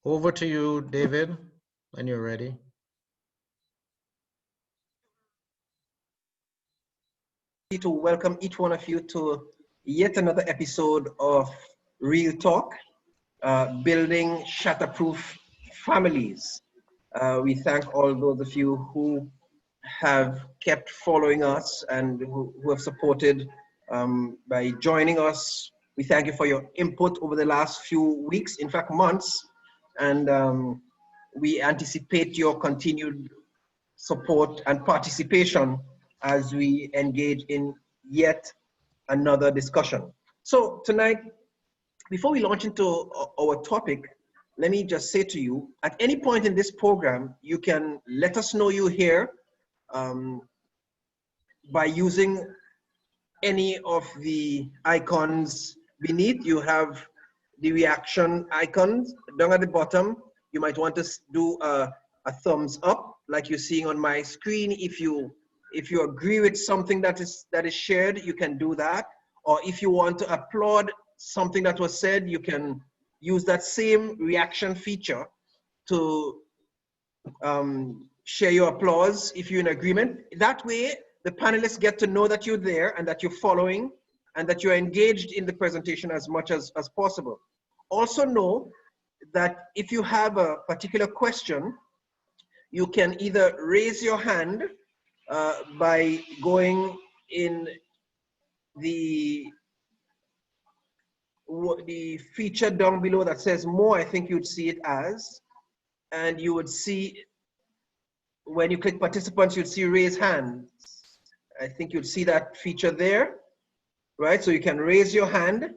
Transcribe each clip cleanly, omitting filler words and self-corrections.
Over to you, David, when you're ready. To welcome each one of you to yet another episode of Real Talk, Building Shatterproof Families. We thank all those of you who have kept following us and who have supported by joining us. We thank you for your input over the last few weeks, in fact, months, and we anticipate your continued support and participation as we engage in yet another discussion. So tonight, before we launch into our topic, let me just say to you, at any point in this program, you can let us know you're here by using any of the icons beneath. You have the reaction icons down at the bottom. You might want to do a thumbs up, like you're seeing on my screen. If you agree with something that is shared, you can do that. Or if you want to applaud something that was said, you can use that same reaction feature to share your applause if you're in agreement. That way, the panelists get to know that you're there and that you're following and that you're engaged in the presentation as much as possible. Also know that if you have a particular question, you can either raise your hand by going in the feature down below that says more. I think you'd see it as, and you would see, when you click participants, you'd see raise hands. I think you'd see that feature there, right? So you can raise your hand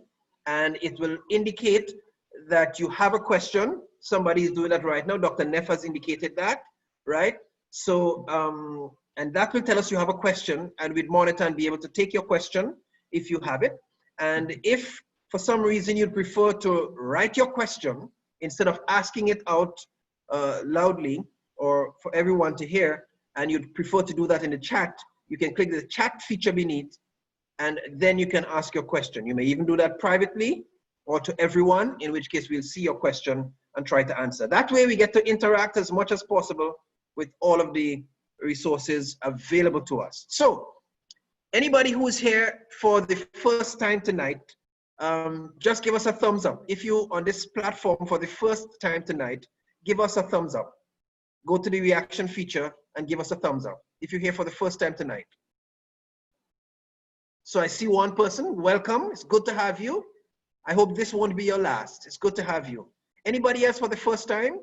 and it will indicate that you have a question. Somebody is doing that right now. Dr. Neff has indicated that, right? So, and that will tell us you have a question, and we'd monitor and be able to take your question if you have it. And if for some reason you'd prefer to write your question instead of asking it out loudly or for everyone to hear, and you'd prefer to do that in the chat, you can click the chat feature beneath, and then you can ask your question. You may even do that privately or to everyone, in which case we'll see your question and try to answer. That way we get to interact as much as possible with all of the resources available to us. So anybody who's here for the first time tonight, just give us a thumbs up. If you're on this platform for the first time tonight, give us a thumbs up. Go to the reaction feature and give us a thumbs up if you're here for the first time tonight. So I see one person. Welcome. It's good to have you. I hope this won't be your last. It's good to have you. Anybody else for the first time?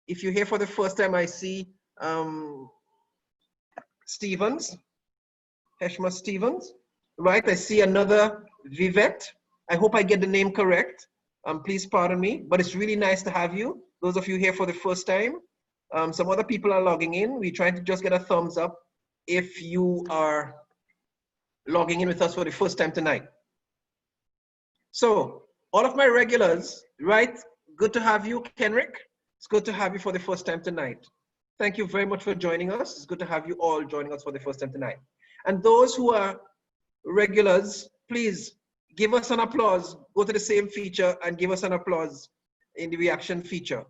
If you're here for the first time, I see Stevens, Heshma Stevens, right? I see another Vivette. I hope I get the name correct. Please pardon me, but it's really nice to have you. Those of you here for the first time. Some other people are logging in. We're trying to just get a thumbs up if you are logging in with us for the first time tonight. So all of my regulars, right? Good to have you, Kenrick. It's good to have you for the first time tonight. Thank you very much for joining us. It's good to have you all joining us for the first time tonight. And those who are regulars, please give us an applause. Go to the same feature and give us an applause in the reaction feature.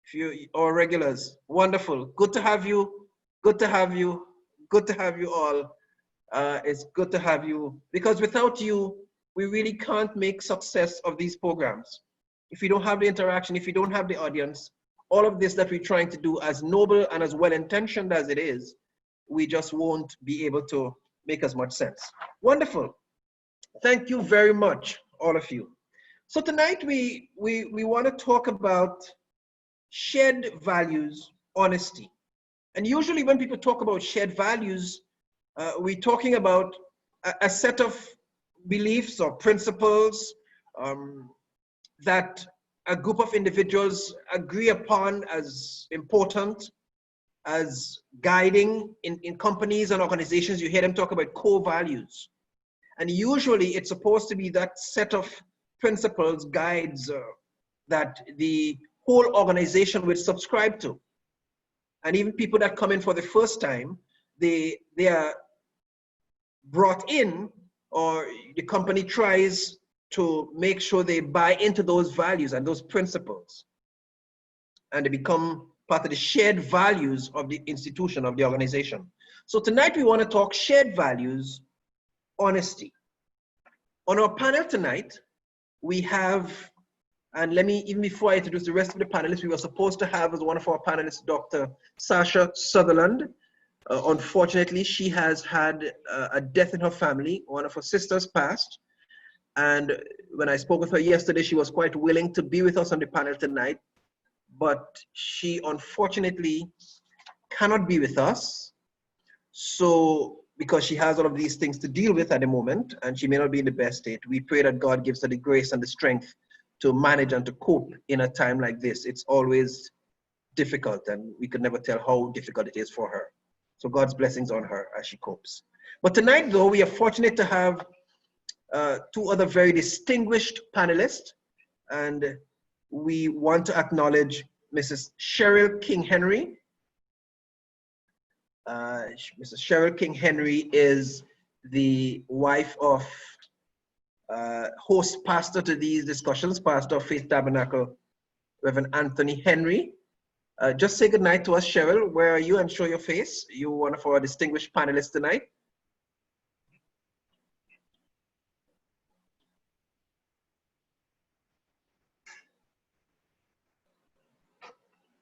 If you are regulars, wonderful. Good to have you. Good to have you. Good to have you all. It's good to have you, because without you, we really can't make success of these programs. If you don't have the interaction, if you don't have the audience, all of this that we're trying to do, as noble and as well-intentioned as it is, we just won't be able to make as much sense. Wonderful. Thank you very much, all of you. So tonight we want to talk about shared values, honesty. And usually when people talk about shared values, we're talking about a set of beliefs or principles that a group of individuals agree upon as important, as guiding in companies and organizations. You hear them talk about core values. And usually it's supposed to be that set of principles, guides that the whole organization would subscribe to. And even people that come in for the first time, they are brought in, or the company tries to make sure they buy into those values and those principles, and they become part of the shared values of the institution, of the organization. So tonight we want to talk shared values, honesty. On our panel tonight, we have, and let me, even before I introduce the rest of the panelists, we were supposed to have as one of our panelists, Dr. Sasha Sutherland. Unfortunately, she has had a death in her family. One of her sisters passed. And when I spoke with her yesterday, she was quite willing to be with us on the panel tonight, but she unfortunately cannot be with us. So, because she has all of these things to deal with at the moment, and she may not be in the best state, we pray that God gives her the grace and the strength to manage and to cope in a time like this. It's always difficult, and we could never tell how difficult it is for her. So God's blessings on her as she copes. But tonight, though, we are fortunate to have two other very distinguished panelists, and we want to acknowledge Mrs. Cheryl King-Henry. Mrs. Cheryl King-Henry is the wife of host pastor to these discussions, pastor of Faith Tabernacle, Reverend Anthony Henry. Just say goodnight to us, Cheryl. Where are you? And show your face. You're one of our distinguished panelists tonight.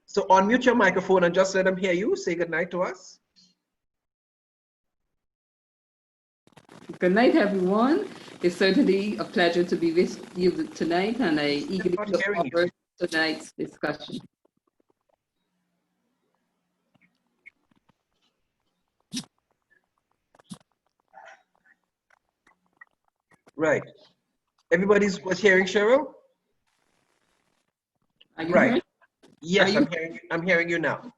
So unmute your microphone and just let them hear you. Say goodnight to us. Good night, everyone. It's certainly a pleasure to be with you tonight, and I eagerly look forward to tonight's discussion. Right. Everybody was hearing Cheryl? Are you right. hearing? Yes, I'm hearing you now.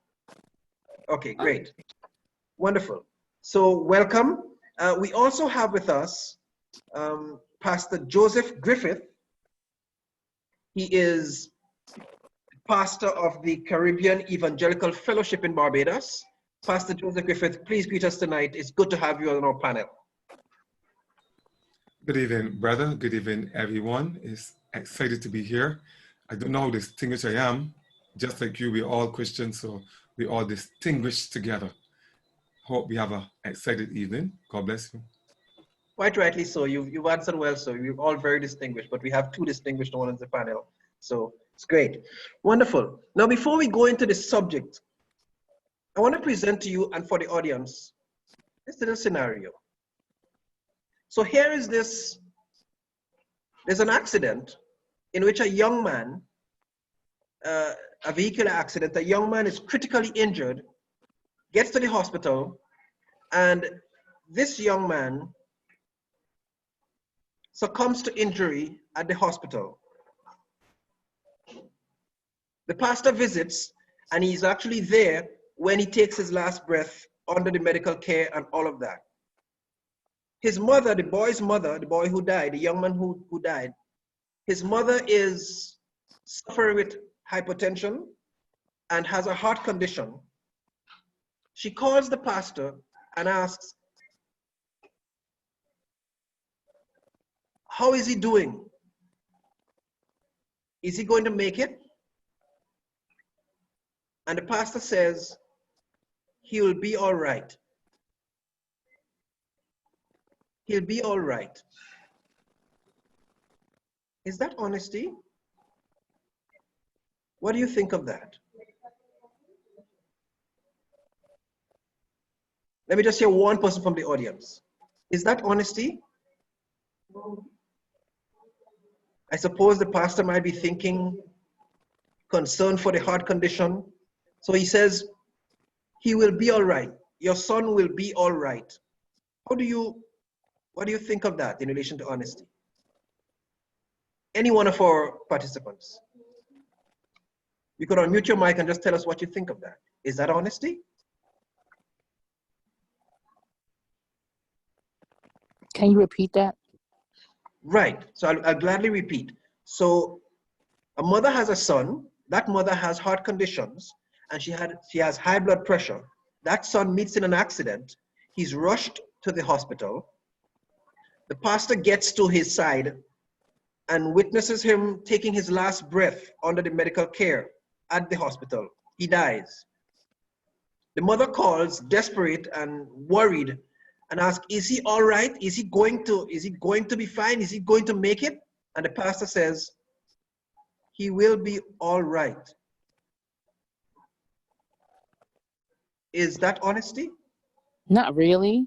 Okay, great. Wonderful. So welcome. We also have with us Pastor Joseph Griffith. He is pastor of the Caribbean Evangelical Fellowship in Barbados. Pastor Joseph Griffith, please greet us tonight. It's good to have you on our panel. Good evening, brother. Good evening, everyone. It's excited to be here. I don't know how distinguished I am. Just like you, we're all Christians, so we're all distinguished together. Hope we have an excited evening. God bless you. Quite rightly so. You've answered well, so you're all very distinguished, but we have two distinguished ones in the panel. So it's great. Wonderful. Now, before we go into the subject, I want to present to you and for the audience this little scenario. So here is this, there's an accident in which a young man, a vehicular accident, a young man is critically injured, gets to the hospital, and this young man succumbs to injury at the hospital. The pastor visits, and he's actually there when he takes his last breath under the medical care and all of that. His mother, the boy's mother, the boy who died, the young man who died, his mother is suffering with hypertension and has a heart condition. She calls the pastor and asks, how is he doing? Is he going to make it? And the pastor says, he will be all right. He'll be all right. Is that honesty? What do you think of that? Let me just hear one person from the audience. Is that honesty? I suppose the pastor might be thinking, concern for the heart condition. So he says, he will be all right. Your son will be all right. What do you think of that in relation to honesty? Any one of our participants? You could unmute your mic and just tell us what you think of that. Is that honesty? Can you repeat that? Right. So I'll gladly repeat. So a mother has a son. That mother has heart conditions, and she has high blood pressure. That son meets in an accident. He's rushed to the hospital. The pastor gets to his side and witnesses him taking his last breath under the medical care at the hospital. He dies. The mother calls, desperate and worried, and asks, is he all right? Is he going to be fine? Is he going to make it? And the pastor says, he will be all right. Is that honesty? Not really.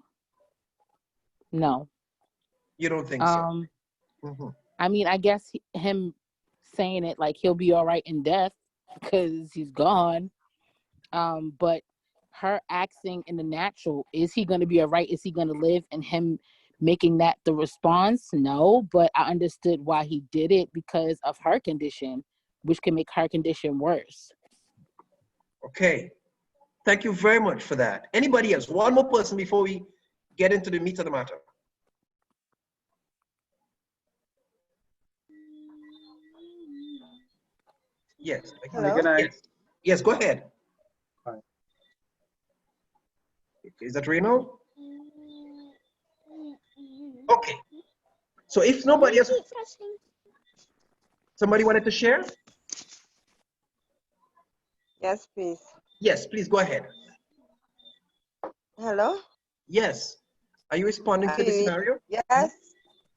No. You don't think so? I mean, I guess him saying it like he'll be all right in death because he's gone. But her asking in the natural, is he going to be all right? Is he going to live? And him making that the response, no. But I understood why he did it, because of her condition, which can make her condition worse. Okay. Thank you very much for that. Anybody else? One more person before we get into the meat of the matter. Yes. Hello? Yes. Yes, go ahead. Hi. Is that Reno? Okay. So if nobody else, somebody wanted to share? Yes, please. Yes, please go ahead. Hello? Yes. Are you responding to the scenario? Yes.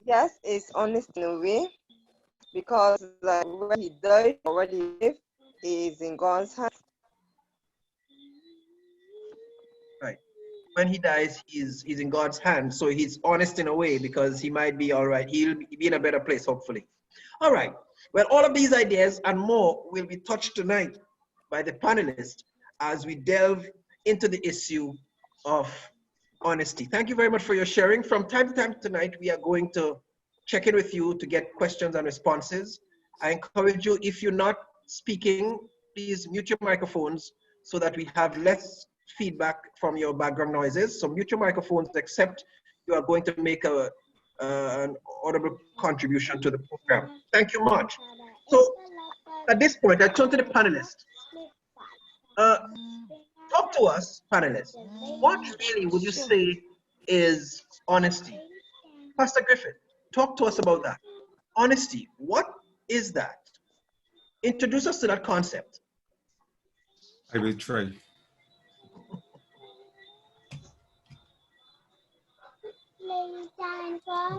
Yes, it's honest in a way, because like when he died, already lived, is in God's hands. Right. When he dies, he's in God's hands. So he's honest in a way, because he might be all right. He'll be in a better place, hopefully. All right. Well, all of these ideas and more will be touched tonight by the panelists as we delve into the issue of honesty. Thank you very much for your sharing. From time to time tonight, we are going to check in with you to get questions and responses. I encourage you, if you're not speaking, please mute your microphones so that we have less feedback from your background noises. So mute your microphones, except you are going to make an audible contribution to the program. Thank you much. So at this point, I turn to the panelists. Talk to us, panelists. What really would you say is honesty? Pastor Griffith, talk to us about that. Honesty, what is that? Introduce us to that concept. I will try.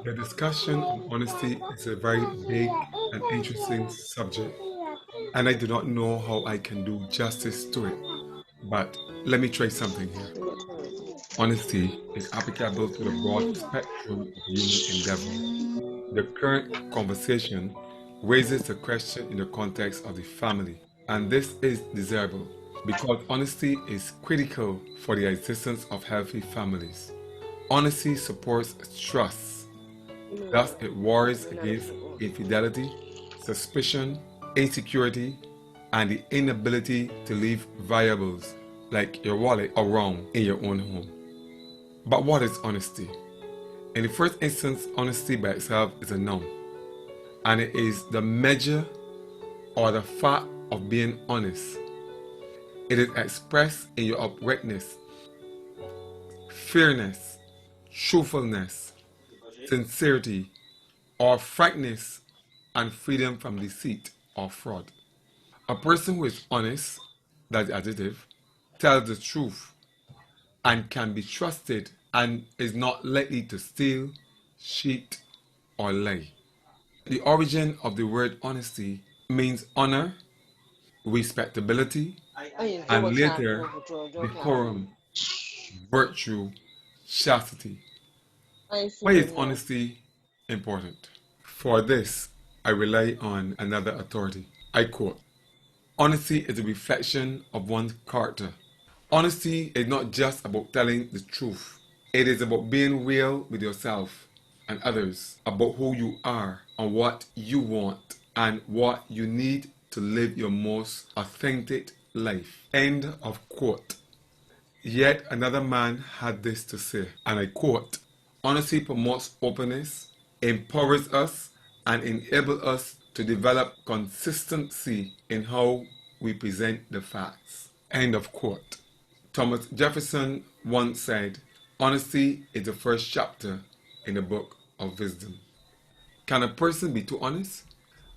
The discussion on honesty is a very big and interesting subject, and I do not know how I can do justice to it. But let me try something here. Honesty is applicable to the broad spectrum of human endeavor. The current conversation raises the question in the context of the family, and this is desirable because honesty is critical for the existence of healthy families. Honesty supports trust, thus it wars against infidelity, suspicion, insecurity, and the inability to leave valuables like your wallet around in your own home. But what is honesty? In the first instance, honesty by itself is a noun, and it is the measure or the fact of being honest. It is expressed in your uprightness, fairness, truthfulness, sincerity, or frankness, and freedom from deceit or fraud. A person who is honest, that's the adjective, tells the truth and can be trusted and is not likely to steal, cheat, or lie. The origin of the word honesty means honor, respectability, and later decorum, virtue, chastity. Why is honesty important? For this, I rely on another authority. I quote, "Honesty is a reflection of one's character. Honesty is not just about telling the truth. It is about being real with yourself and others about who you are and what you want and what you need to live your most authentic life." End of quote. Yet another man had this to say, and I quote, "Honesty promotes openness, empowers us, and enables us to develop consistency in how we present the facts." End of quote. Thomas Jefferson once said, "Honesty is the first chapter in the book of wisdom." Can a person be too honest?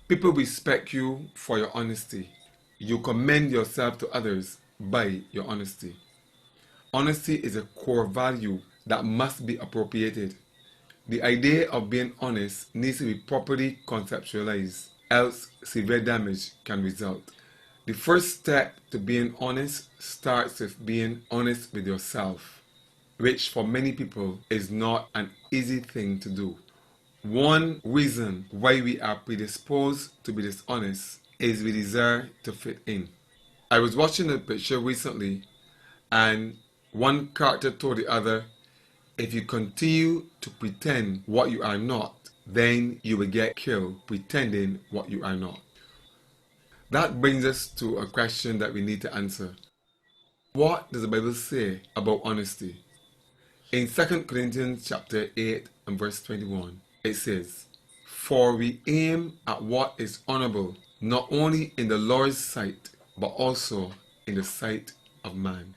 People respect you for your honesty. You commend yourself to others by your honesty. Honesty is a core value that must be appropriated. The idea of being honest needs to be properly conceptualized, else severe damage can result. The first step to being honest starts with being honest with yourself, which for many people is not an easy thing to do. One reason why we are predisposed to be dishonest is we desire to fit in. I was watching a picture recently and one character told the other, "If you continue to pretend what you are not, then you will get killed pretending what you are not." That brings us to a question that we need to answer. What does the Bible say about honesty? In 2 Corinthians chapter 8 and verse 21, it says, "For we aim at what is honorable, not only in the Lord's sight, but also in the sight of man."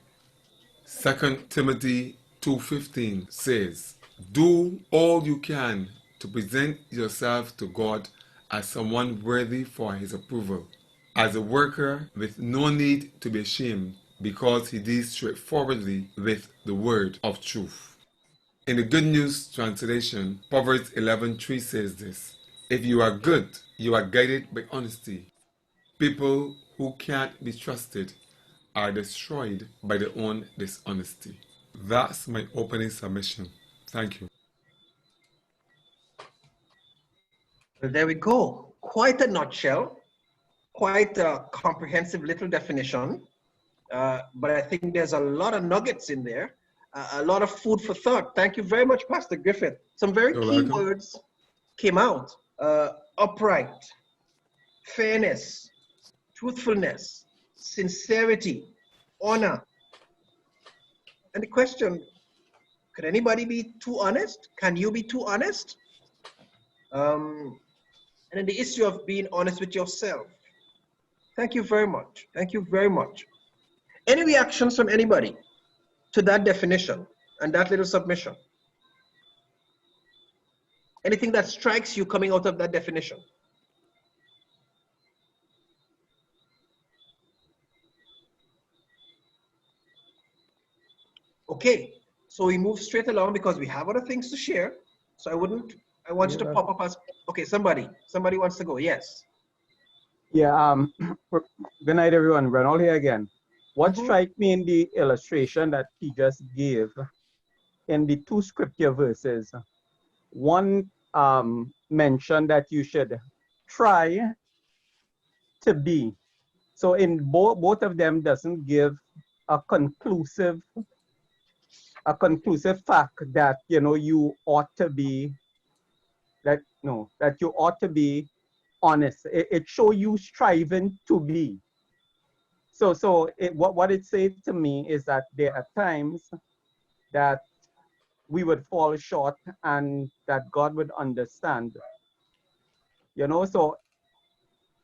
2 Timothy 2:15 says, "Do all you can to present yourself to God as someone worthy for his approval, as a worker with no need to be ashamed, because he deals straightforwardly with the word of truth." In the Good News translation, Proverbs 11:3 says this, "If you are good, you are guided by honesty. People who can't be trusted are destroyed by their own dishonesty." That's my opening submission. Thank you. Well, there we go. Quite a nutshell, quite a comprehensive little definition. But I think there's a lot of nuggets in there, a lot of food for thought. Thank you very much, Pastor Griffith. Some very You're key welcome. words came out. Upright, fairness, truthfulness, sincerity, honor. And the question, could anybody be too honest? Can you be too honest? And then the issue of being honest with yourself. Thank you very much. Thank you very much. Any reactions from anybody to that definition and that little submission? Anything that strikes you coming out of that definition? Okay, so we move straight along because we have other things to share. So I want you to pop up as, okay, somebody wants to go, yes. Yeah, good night, everyone. Ronald here again. What struck me in the illustration that he just gave in the two scripture verses, one mentioned that you should try to be. So in both of them doesn't give a conclusive fact that you ought to be that you ought to be honest. It shows you striving to be. So what it says to me is that there are times that we would fall short and that God would understand. So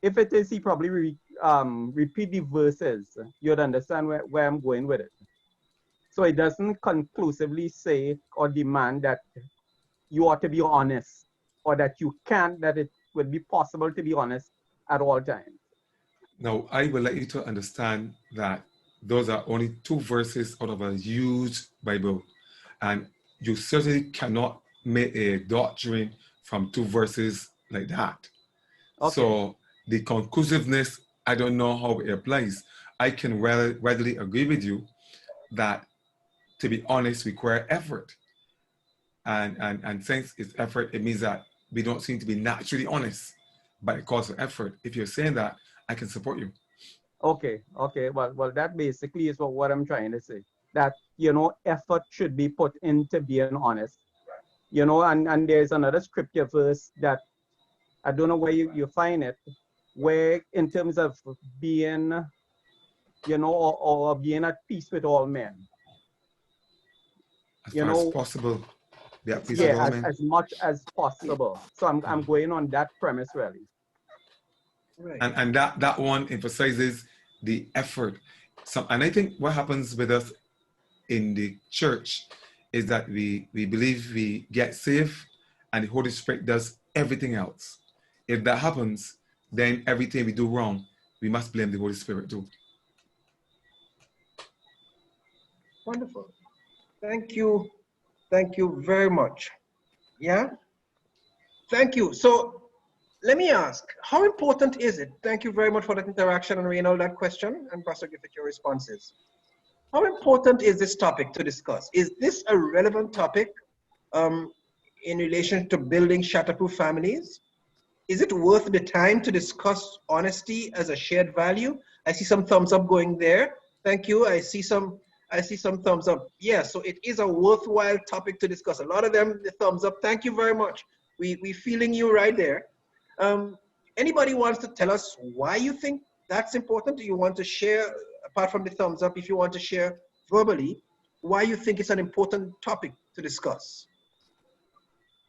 if it is, he probably repeat the verses, you'd understand where I'm going with it. So it doesn't conclusively say or demand that you ought to be honest or that you can't, that it would be possible to be honest at all times. Now, I will let you to understand that those are only two verses out of a huge Bible, and you certainly cannot make a doctrine from 2 verses like that. Okay. So the conclusiveness, I don't know how it applies. I can readily agree with you that, to be honest, require effort. And since it's effort, it means that we don't seem to be naturally honest, but it calls for effort. If you're saying that, I can support you. Okay. Well, that basically is what I'm trying to say. That, you know, effort should be put into being honest. You know, and there's another scripture verse that I don't know where you find it, where in terms of being, you know, or being at peace with all men. As You far know, as possible, be at peace yeah, with all men. as much as possible. So I'm going on that premise really. Right. And that one emphasizes the effort. And I think what happens with us in the church is that we believe we get saved and the Holy Spirit does everything else. If that happens, then everything we do wrong, we must blame the Holy Spirit too. Wonderful. Thank you. Thank you very much. Yeah. Thank you. So let me ask, how important is it? Thank you very much for that interaction and Reynald, that question, and Pastor Griffith, your responses. How important is this topic to discuss? Is this a relevant topic in relation to building shatterproof families? Is it worth the time to discuss honesty as a shared value? I see some thumbs up going there. Thank you. I see some thumbs up. Yeah, so it is a worthwhile topic to discuss. A lot of them, the thumbs up. Thank you very much. We feeling you right there. Anybody wants to tell us why you think that's important? Do you want to share, apart from the thumbs up, if you want to share verbally, why you think it's an important topic to discuss?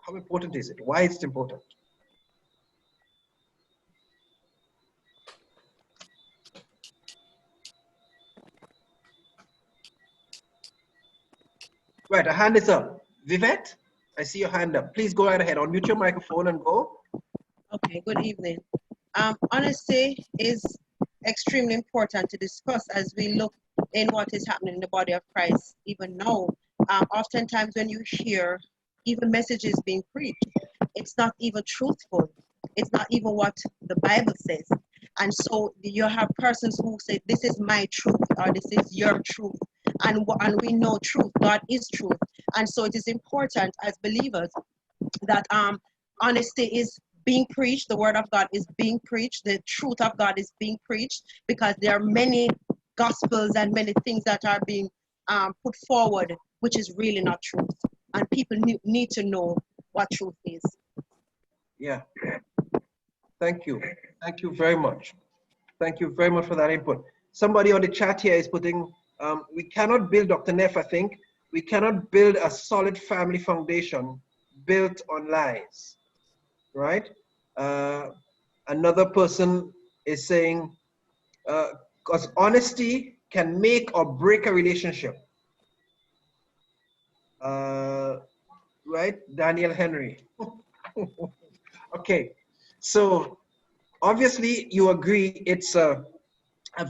How important is it? Why it's important? Right, a hand is up. Vivette, I see your hand up. Please go right ahead. Unmute your microphone and go. Okay, good evening. Honesty is extremely important to discuss as we look in what is happening in the body of Christ even now. Oftentimes when you hear even messages being preached, it's not even truthful. It's not even what the Bible says. And so you have persons who say, this is my truth, or this is your truth. And we know truth, God is truth. And so it is important as believers that honesty is being preached, the word of God is being preached, the truth of God is being preached, because there are many gospels and many things that are being put forward, which is really not truth. And people need to know what truth is. Yeah. Thank you. Thank you very much. Thank you very much for that input. Somebody on the chat here is putting, we cannot build, Dr. Neff, I think, we cannot build a solid family foundation built on lies, right? Another person is saying, because honesty can make or break a relationship. Right, Daniel Henry. Okay, so obviously you agree it's a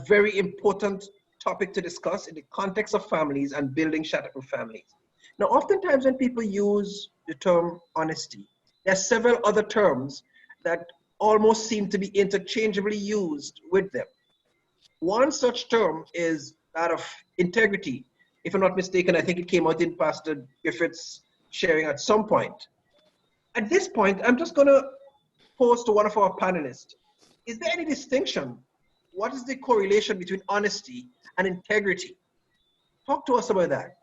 very important topic to discuss in the context of families and building shatterproof families. Now, oftentimes when people use the term honesty, there are several other terms that almost seem to be interchangeably used with them. One such term is that of integrity. If I'm not mistaken, I think it came out in Pastor Griffith's sharing at some point. At this point, I'm just going to pose to one of our panelists. Is there any distinction? What is the correlation between honesty and integrity? Talk to us about that.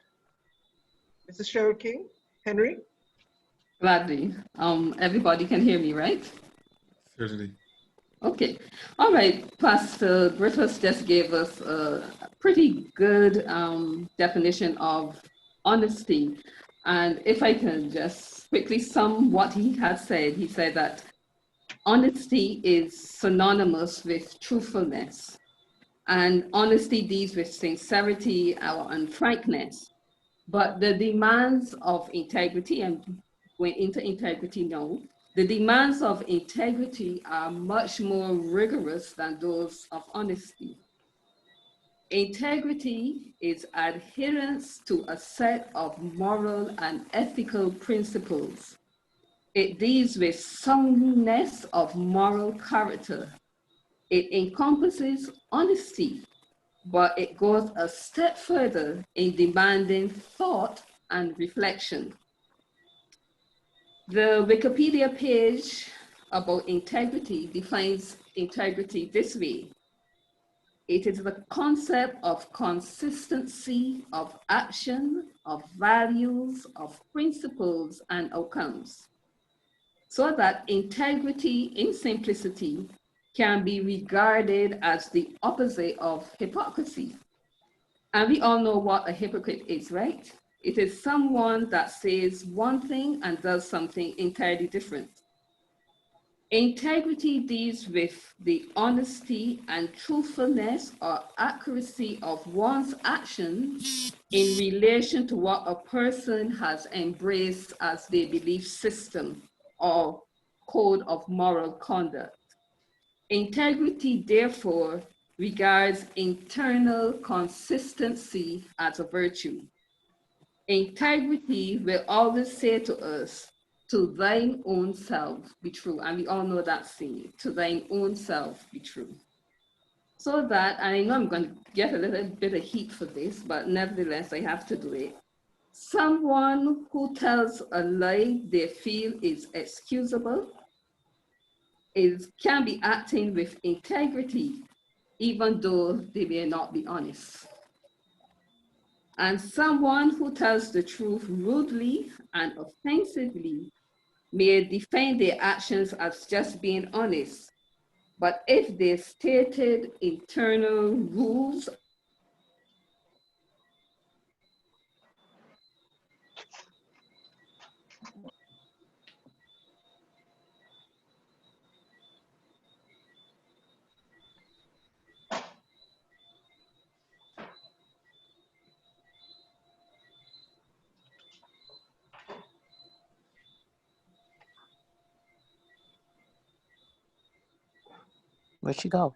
Mrs. Cheryl King, Henry? Gladly. Everybody can hear me, right? Certainly. Okay. All right. Pastor Griffiths just gave us a pretty good definition of honesty. And if I can just quickly sum what he had said, he said that honesty is synonymous with truthfulness. And honesty deals with sincerity and frankness. But the demands of integrity, and going into integrity now, the demands of integrity are much more rigorous than those of honesty. Integrity is adherence to a set of moral and ethical principles. It deals with soundness of moral character. It encompasses honesty, but it goes a step further in demanding thought and reflection. The Wikipedia page about integrity defines integrity this way. It is the concept of consistency of action, of values, of principles and outcomes, so that integrity in simplicity can be regarded as the opposite of hypocrisy. And we all know what a hypocrite is, right? It is someone that says one thing and does something entirely different. Integrity deals with the honesty and truthfulness or accuracy of one's actions in relation to what a person has embraced as their belief system or code of moral conduct. Integrity, therefore, regards internal consistency as a virtue. Integrity will always say to us, to thine own self be true. And we all know that saying, to thine own self be true. So that, and I know I'm going to get a little bit of heat for this, but nevertheless, I have to do it. Someone who tells a lie they feel is excusable can be acting with integrity, even though they may not be honest. And someone who tells the truth rudely and offensively may defend their actions as just being honest. But if their stated internal rules Where'd she go?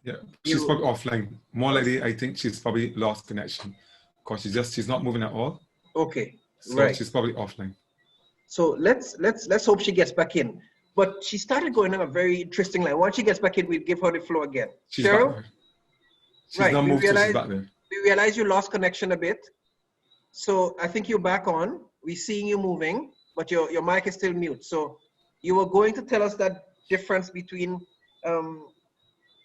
Yeah, she's probably offline. More likely, I think she's probably lost connection because she's not moving at all. Okay, So right. she's probably offline. So let's hope she gets back in. But she started going on a very interesting line. Once she gets back in, we'll give her the floor again. She's Cheryl? back there. She's Right, not we moved, so she's realized- back there. We realize you lost connection a bit. So I think you're back on. We're seeing you moving, but your mic is still mute. So you were going to tell us that difference between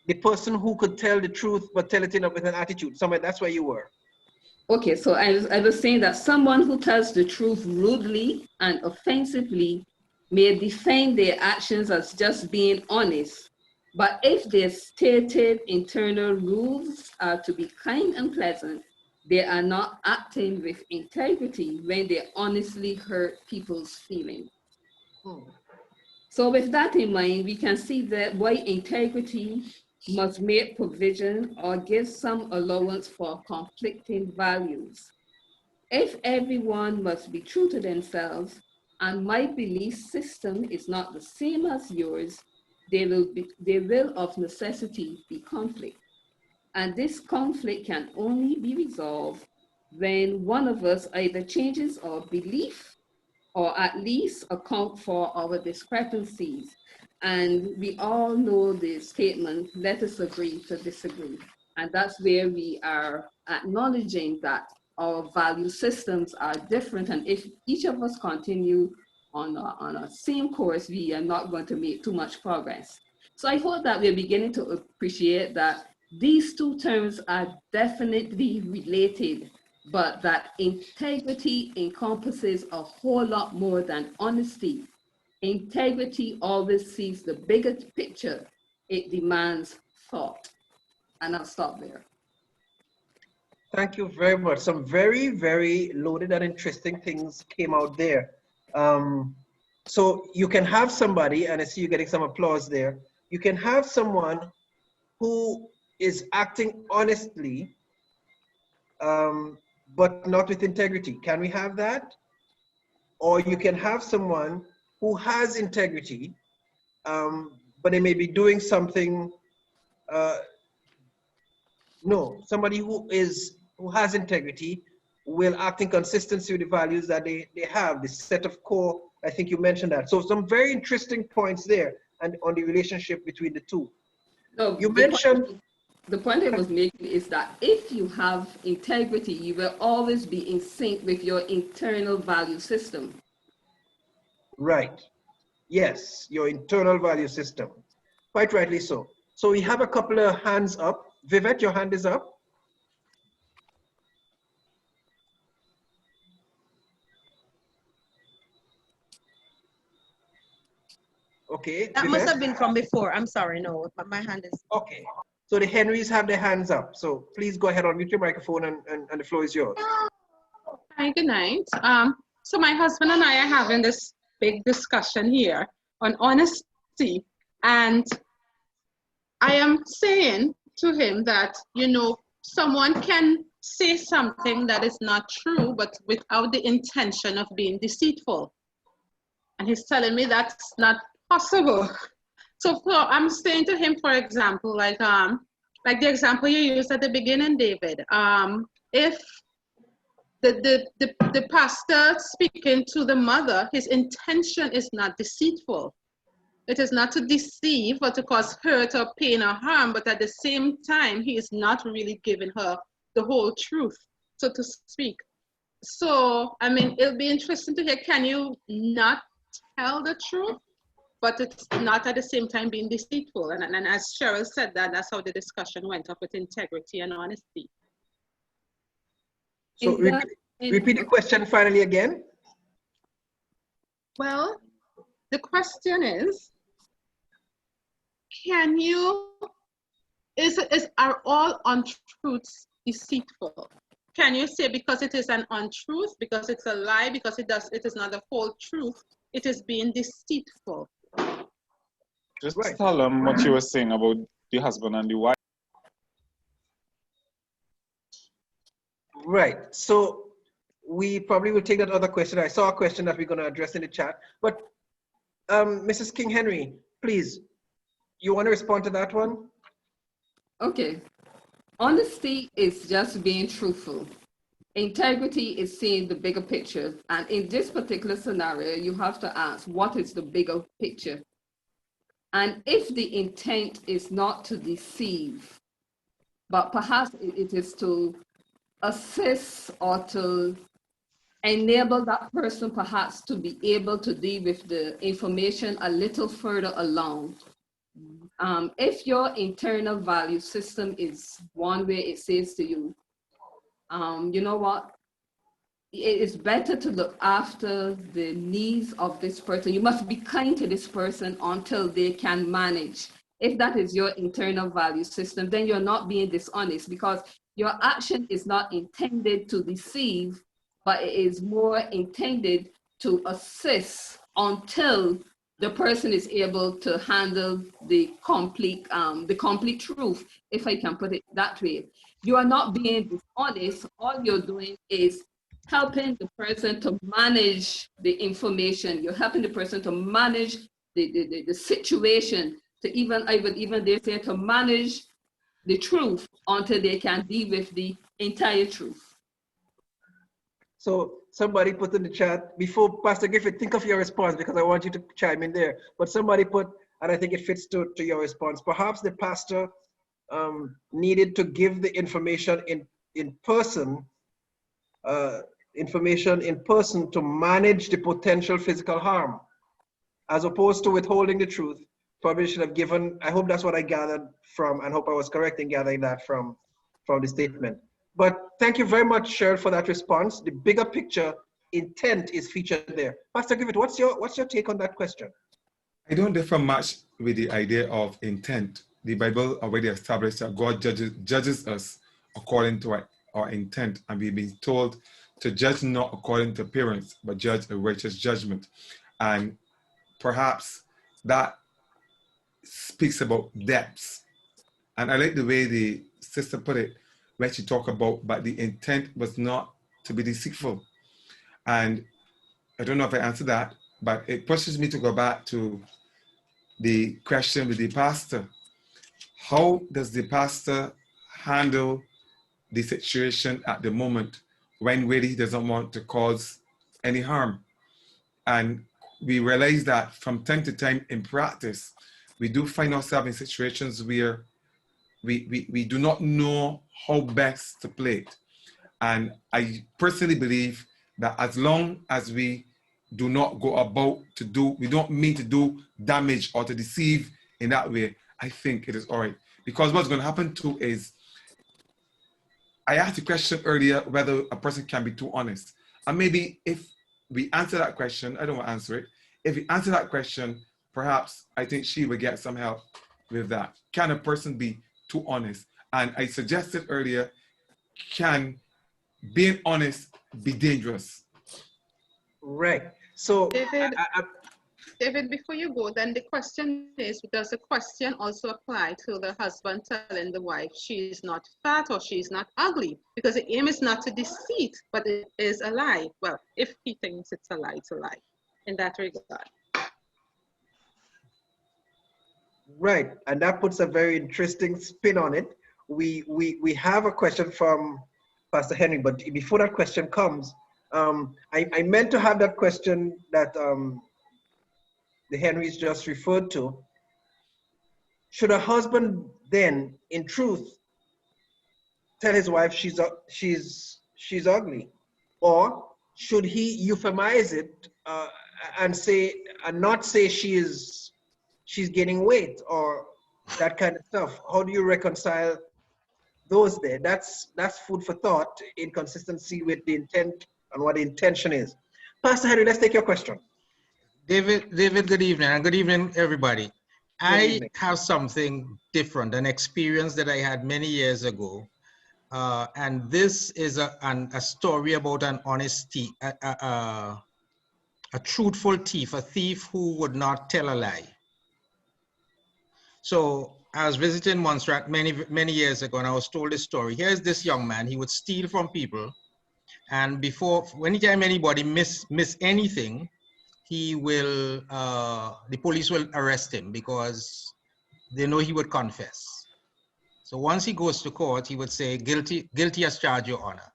the person who could tell the truth but tell it with an attitude. Somewhere that's where you were. Okay, so I was saying that someone who tells the truth rudely and offensively may defend their actions as just being honest. But if their stated internal rules are to be kind and pleasant, they are not acting with integrity when they honestly hurt people's feelings. So with that in mind, we can see that why integrity must make provision or give some allowance for conflicting values. If everyone must be true to themselves and my belief system is not the same as yours, there will of necessity be conflict. And this conflict can only be resolved when one of us either changes our belief or at least account for our discrepancies. And we all know the statement, let us agree to disagree. And that's where we are acknowledging that our value systems are different. And if each of us continue on a same course, we are not going to make too much progress. So I hope that we're beginning to appreciate that these two terms are definitely related, but that integrity encompasses a whole lot more than honesty. Integrity always sees the bigger picture. It demands thought. And I'll stop there. Thank you very much. Some very, very loaded and interesting things came out there. So you can have somebody, and I see you getting some applause there. You can have someone who is acting honestly, but not with integrity. Can we have that? Or you can have someone who has integrity, but they may be doing something No, somebody who has integrity will act in consistency with the values that they have, the set of core. I think you mentioned that. So some very interesting points there and on the relationship between the two. No, You mentioned the point I was making is that if you have integrity, you will always be in sync with your internal value system. right. Yes, your internal value system. Quite rightly so. So we have a couple of hands up. Vivette, your hand is up. Okay. That must Vivette? have been from before. I'm sorry, no, but my hand is. Okay. So the Henrys have their hands up. So please go ahead, unmute your microphone and the floor is yours. Hi, good night. So my husband and I are having this big discussion here on honesty. And I am saying to him that, you know, someone can say something that is not true, but without the intention of being deceitful. And he's telling me that's not possible. So I'm saying to him, for example, like the example you used at the beginning, David, if the pastor speaking to the mother, his intention is not deceitful. It is not to deceive or to cause hurt or pain or harm, but at the same time, he is not really giving her the whole truth, so to speak. So, I mean, it'll be interesting to hear, can you not tell the truth, but it's not at the same time being deceitful? And as Cheryl said, that's how the discussion went up with integrity and honesty. So repeat the question finally again. Well, the question is, are all untruths deceitful? Can you say because it is an untruth, because it's a lie, because it is not the whole truth, it is being deceitful? Just tell them what you were saying about the husband and the wife. Right. So we probably will take that other question. I saw a question that we're going to address in the chat. But Mrs. King Henry, please, you want to respond to that one? Okay. Honesty is just being truthful. Integrity is seeing the bigger picture. And in this particular scenario, you have to ask, what is the bigger picture? And if the intent is not to deceive, but perhaps it is to assist or to enable that person perhaps to be able to deal with the information a little further along. If your internal value system is one way it says to you, you know what, it is better to look after the needs of this person. You must be kind to this person until they can manage. If that is your internal value system, then you're not being dishonest, because your action is not intended to deceive, but it is more intended to assist until the person is able to handle the complete truth, if I can put it that way. You are not being dishonest. All you're doing is helping the person to manage the information. You're helping the person to manage the situation, to even, I would even dare say, to manage the truth until they can deal with the entire truth. So somebody put in the chat, before Pastor Griffith, think of your response, because I want you to chime in there. But somebody put, and I think it fits to your response, perhaps the pastor needed to give the information in person to manage the potential physical harm, as opposed to withholding the truth. Probably should have given, I hope that's what I gathered from, and hope I was correct in gathering that from the statement. But thank you very much, Cheryl, for that response. The bigger picture intent is featured there. Pastor Griffith, what's your take on that question? I don't differ much with the idea of intent. The Bible already established that God judges us according to our intent, and we've been told to judge not according to appearance, but judge a righteous judgment. And perhaps that speaks about depths. And I like the way the sister put it when she talked about, but the intent was not to be deceitful. And I don't know if I answered that, but it pushes me to go back to the question with the pastor. How does the pastor handle the situation at the moment when really he doesn't want to cause any harm. And we realize that from time to time in practice, we do find ourselves in situations where we do not know how best to play it. And I personally believe that as long as we do not go about to do, we don't mean to do damage or to deceive in that way, I think it is all right. Because what's going to happen too is, I asked the question earlier whether a person can be too honest. And maybe if we answer that question, I don't want to answer it. If we answer that question, perhaps I think she will get some help with that. Can a person be too honest? And I suggested earlier, can being honest be dangerous? Right. So, David, David, before you go, then the question is, does the question also apply to the husband telling the wife she's not fat or she's not ugly? Because the aim is not to deceit, but it is a lie. Well, if he thinks it's a lie, in that regard. right. And that puts a very interesting spin on it. We have a question from Pastor Henry, but before that question comes, I meant to have that question that the Henrys just referred to. Should a husband then, in truth, tell his wife she's ugly, or should he euphemize it and not say she's gaining weight or that kind of stuff? How do you reconcile those there? That's food for thought in consistency with the intent and what the intention is. Pastor Henry, let's take your question. David, good evening, and good evening, everybody. I evening. have something different, an experience that I had many years ago. And this is a story about an honesty, a truthful thief, a thief who would not tell a lie. So I was visiting Montserrat many years ago, and I was told this story. Here's this young man. He would steal from people, and anytime anybody miss anything, he will, the police will arrest him because they know he would confess. So once he goes to court, he would say, guilty as charged, Your Honor.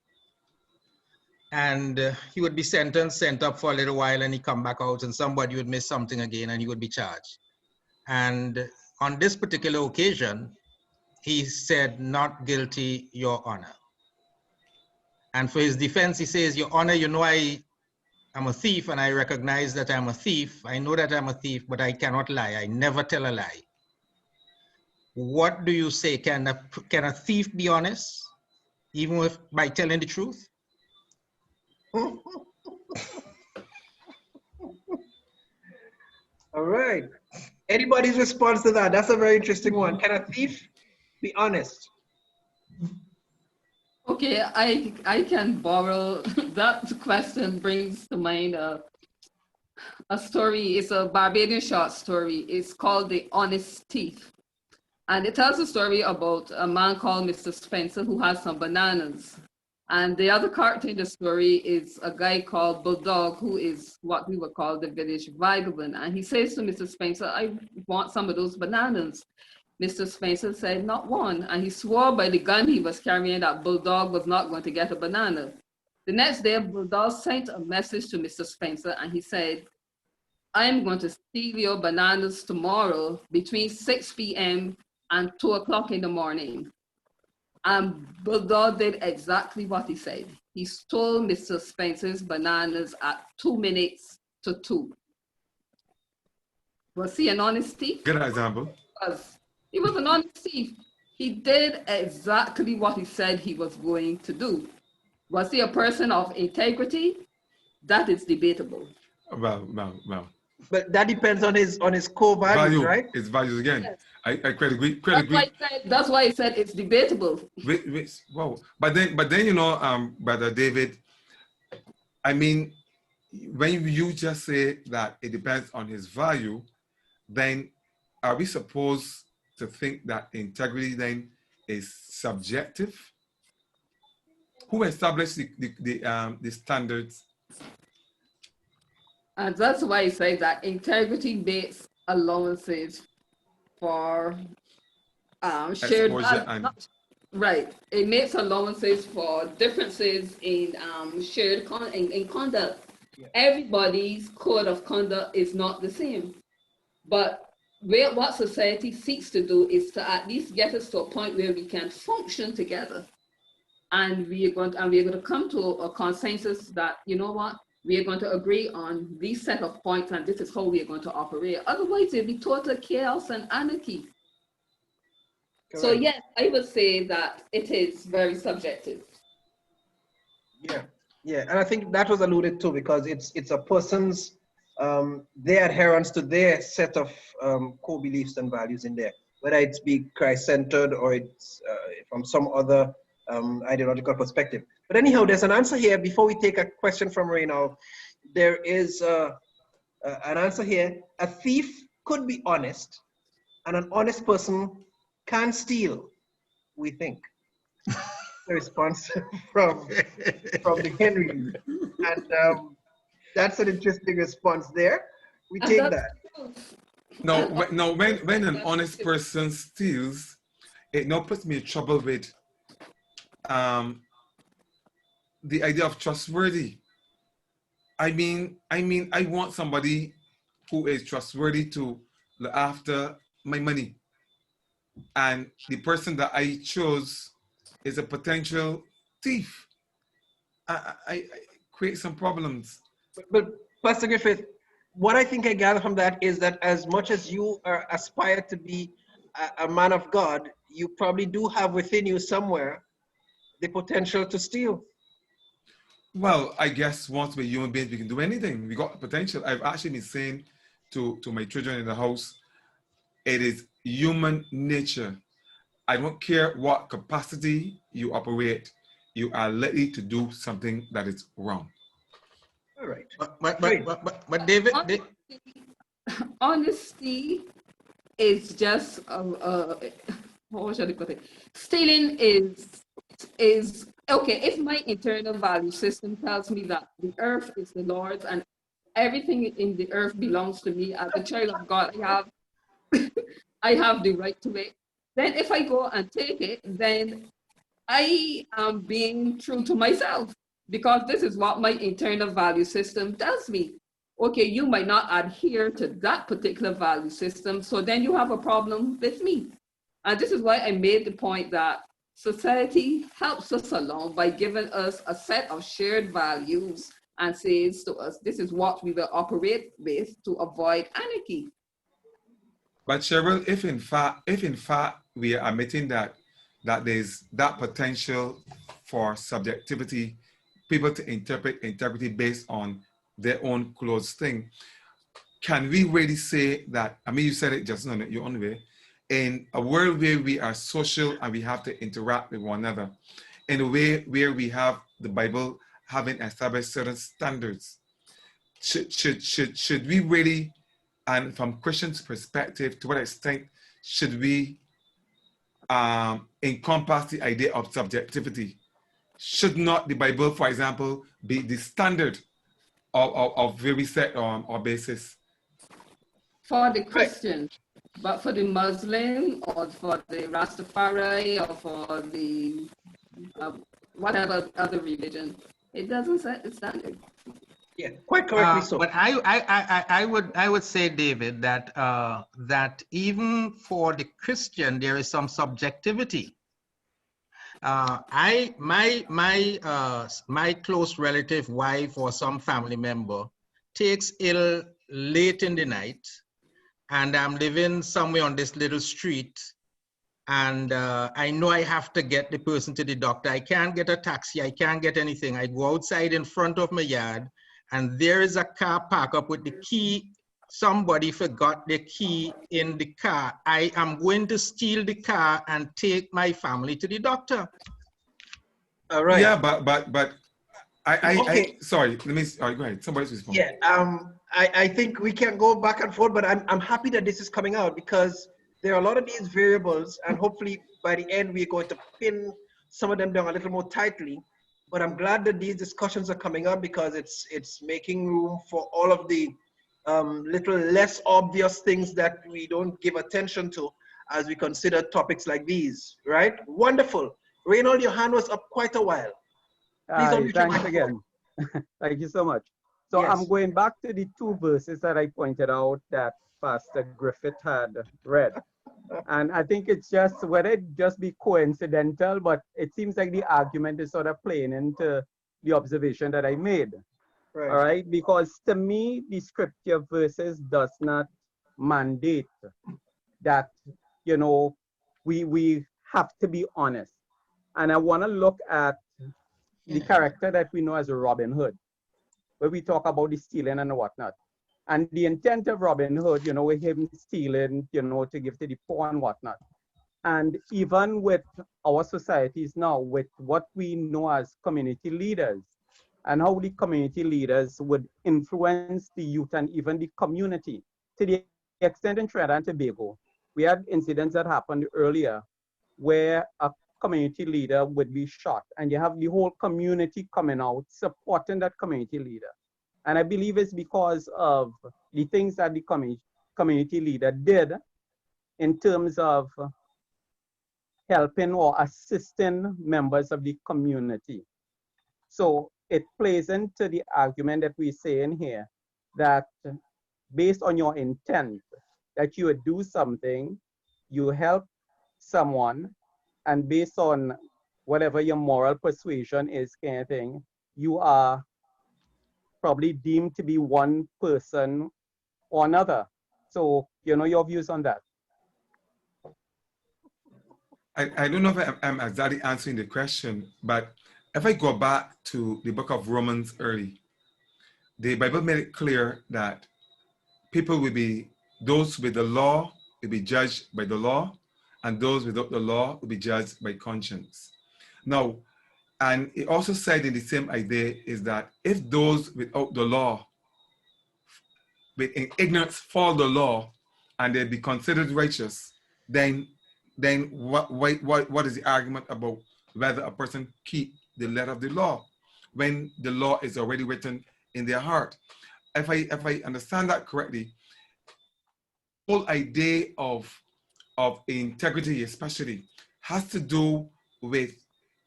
And he would be sent up for a little while, and he'd come back out, and somebody would miss something again, and he would be charged. And on this particular occasion, he said, not guilty, Your Honor. And for his defense, he says, Your Honor, you know I'm a thief, and I recognize that I'm a thief. I know that I'm a thief, but I cannot lie. I never tell a lie. What do you say? Can a thief be honest, even by telling the truth? All right. Anybody's response to that? That's a very interesting one. Can a thief be honest? Okay, I can borrow that question. Brings to mind a story. It's a Barbadian short story. It's called The Honest Thief. And it tells a story about a man called Mr. Spencer who has some bananas. And the other character in the story is a guy called Bulldog, who is what we would call the village vagabond. And he says to Mr. Spencer, I want some of those bananas. Mr. Spencer said, not one. And he swore by the gun he was carrying that Bulldog was not going to get a banana. The next day, Bulldog sent a message to Mr. Spencer, and he said, I'm going to steal your bananas tomorrow between 6 p.m. and 2 o'clock in the morning. And Bulldog did exactly what he said. He stole Mr. Spencer's bananas at 2 minutes to 2. Was he an honest thief? Good example. He was an honest thief. He did exactly what he said he was going to do. Was he a person of integrity? That is debatable. Well. But that depends on his core values, right? His values again. Yes. I quite agree. That's why I said it's debatable. Wow. But then you know, Brother David, I mean, when you just say that it depends on his value, then are we supposed to think that integrity then is subjective? Who established the standards? And that's why I say that integrity makes allowances for shared Exposure value, Right. It makes allowances for differences in in conduct. Yeah. Everybody's code of conduct is not the same. But what society seeks to do is to at least get us to a point where we can function together. And we're going to come to a consensus that, you know what, we are going to agree on these set of points and this is how we are going to operate. Otherwise, it'll be total chaos and anarchy. Correct. So yes, I would say that it is very subjective. Yeah, yeah, and I think that was alluded to because it's a person's their adherence to their set of core beliefs and values in there, whether it's be Christ-centered or it's from some other ideological perspective. But anyhow, there's an answer here. Before we take a question from Reynald, there is an answer here. A thief could be honest, and an honest person can steal, we think. The response from the Henry. And that's an interesting response there. We take that. No, when an honest person steals, it now puts me in trouble with the idea of trustworthy. I mean, I want somebody who is trustworthy to look after my money. And the person that I chose is a potential thief. I create some problems. But Pastor Griffith, what I think I gather from that is that as much as you aspire to be a man of God, you probably do have within you somewhere the potential to steal. Well, I guess once we're human beings, we can do anything. We got potential. I've actually been saying to my children in the house, it is human nature. I don't care what capacity you operate, you are likely to do something that is wrong. All right. But David, honesty is just how should I put it? Stealing is okay. If my internal value system tells me that the earth is the Lord's and everything in the earth belongs to me as a child of God, I have the right to it. Then if I go and take it, then I am being true to myself because this is what my internal value system tells me. Okay, you might not adhere to that particular value system, so then you have a problem with me. And this is why I made the point that society helps us along by giving us a set of shared values and says to us, this is what we will operate with to avoid anarchy. But Cheryl, if in fact we are admitting that there's that potential for subjectivity, people to interpret integrity based on their own closed thing, can we really say that, I mean, you said it just in your own way, in a world where we are social and we have to interact with one another, in a way where we have the Bible having established certain standards, should we really, and from Christian's perspective, to what extent should we encompass the idea of subjectivity? Should not the Bible, for example, be the standard of where we set our basis? For the Christian, but for the Muslim or for the Rastafari or for the whatever other religion, it doesn't set the standard. Yeah, quite correctly so. But I would say, David, that that even for the Christian there is some subjectivity. My close relative wife or some family member takes ill late in the night, and I'm living somewhere on this little street, and I know I have to get the person to the doctor. I can't get a taxi, I can't get anything. I go outside in front of my yard, and there is a car parked up with the key. Somebody forgot the key in the car. I am going to steal the car and take my family to the doctor. All right. Yeah, but I sorry, let me, all right, go ahead. Somebody's response. Yeah, I think we can go back and forth, but I'm happy that this is coming out because there are a lot of these variables, and hopefully by the end we're going to pin some of them down a little more tightly. But I'm glad that these discussions are coming up because it's making room for all of the little less obvious things that we don't give attention to. as we consider topics like these, right? Wonderful. Reynold, your hand was up quite a while. Please unmute your Thanks microphone. again. Thank you so much. So Yes. I'm going back to the two verses that I pointed out that Pastor Griffith had read. And I think it's just, whether it just be coincidental, but it seems like the argument is sort of playing into the observation that I made. Right. All right, because to me, the scripture verses does not mandate that, you know, we have to be honest. And I want to look at the character that we know as Robin Hood, where we talk about the stealing and whatnot. And the intent of Robin Hood, you know, with him stealing, you know, to give to the poor and whatnot. And even with our societies now, with what we know as community leaders, and how the community leaders would influence the youth and even the community. To the extent in Trinidad and Tobago, we had incidents that happened earlier where a community leader would be shot, and you have the whole community coming out supporting that community leader. And I believe it's because of the things that the community leader did in terms of helping or assisting members of the community. So it plays into the argument that we say in here that based on your intent, that you would do something, you help someone, and based on whatever your moral persuasion is, kind of thing, you are probably deemed to be one person or another. So, you know, your views on that. I don't know if I'm exactly answering the question, but if I go back to the book of Romans early, the Bible made it clear that people will be, those with the law will be judged by the law, and those without the law will be judged by conscience. Now, and it also said in the same idea is that if those without the law, in ignorance, follow the law, and they be considered righteous, then what is the argument about whether a person keep the letter of the law when the law is already written in their heart? If I understand that correctly, the whole idea of integrity especially has to do with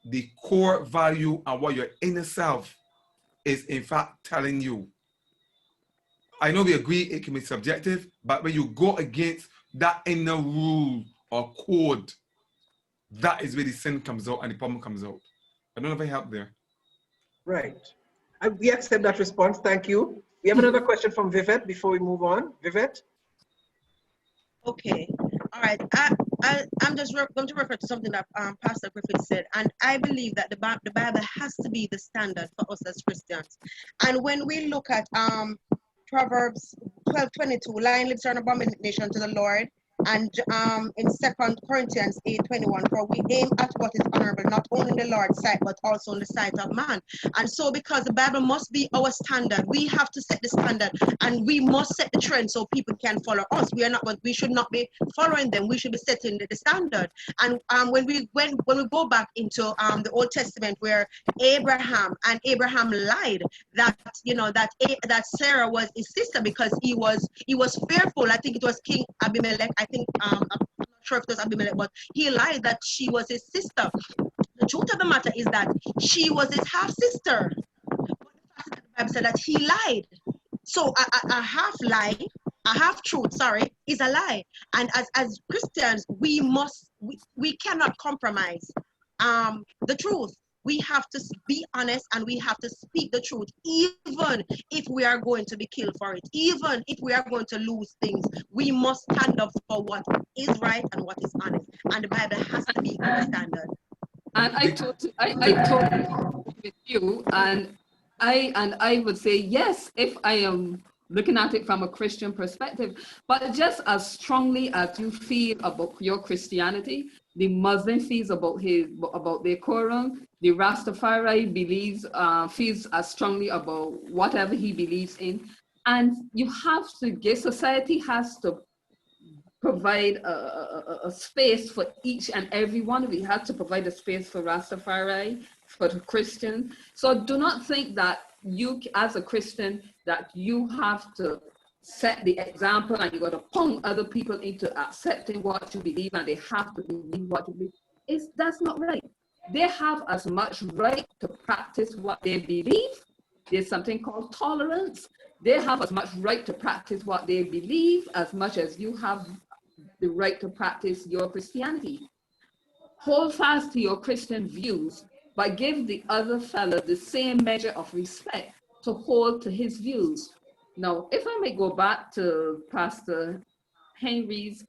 the core value and what your inner self is in fact telling you. I know we agree it can be subjective, but when you go against that inner rule or code, that is where the sin comes out and the problem comes out. I don't know if I helped there. Right. We accept that response. Thank you. We have another question from Vivette before we move on. Vivette? Okay. All right. I'm just going to refer to something that Pastor Griffith said, and I believe that the Bible has to be the standard for us as Christians. And when we look at Proverbs 12:22, lying lips are an abomination to the Lord. And in 2 Corinthians 8:21, for we aim at what is honorable, not only in the Lord's sight, but also in the sight of man. And so because the Bible must be our standard, we have to set the standard, and we must set the trend so people can follow us. We should not be following them. We should be setting the standard. And when we go back into the Old Testament, where Abraham lied that Sarah was his sister because he was fearful. I think it was King Abimelech. I'm not sure if it was Abimelech, but he lied that she was his sister. The truth of the matter is that she was his half sister. But the fact that the Bible said that he lied. So a half lie, a half truth, is a lie. And as Christians, we cannot compromise the truth. We have to be honest, and we have to speak the truth, even if we are going to be killed for it, even if we are going to lose things. We must stand up for what is right and what is honest, and the Bible has to be our standard. And I totally agree with you, and I would say yes, if I am looking at it from a Christian perspective, but just as strongly as you feel about your Christianity, the Muslim feels about their Quran, the Rastafari feels as strongly about whatever he believes in. And you have to give, society has to provide a space for each and every one. We have to provide a space for Rastafari, for the Christian. So do not think that you, as a Christian, that you have to set the example and you got to pump other people into accepting what you believe and they have to believe what you believe. That's not right. They have as much right to practice what they believe. There's something called tolerance. They have as much right to practice what they believe as much as you have the right to practice your Christianity. Hold fast to your Christian views, but give the other fellow the same measure of respect to hold to his views. Now, if I may go back to Pastor Henry's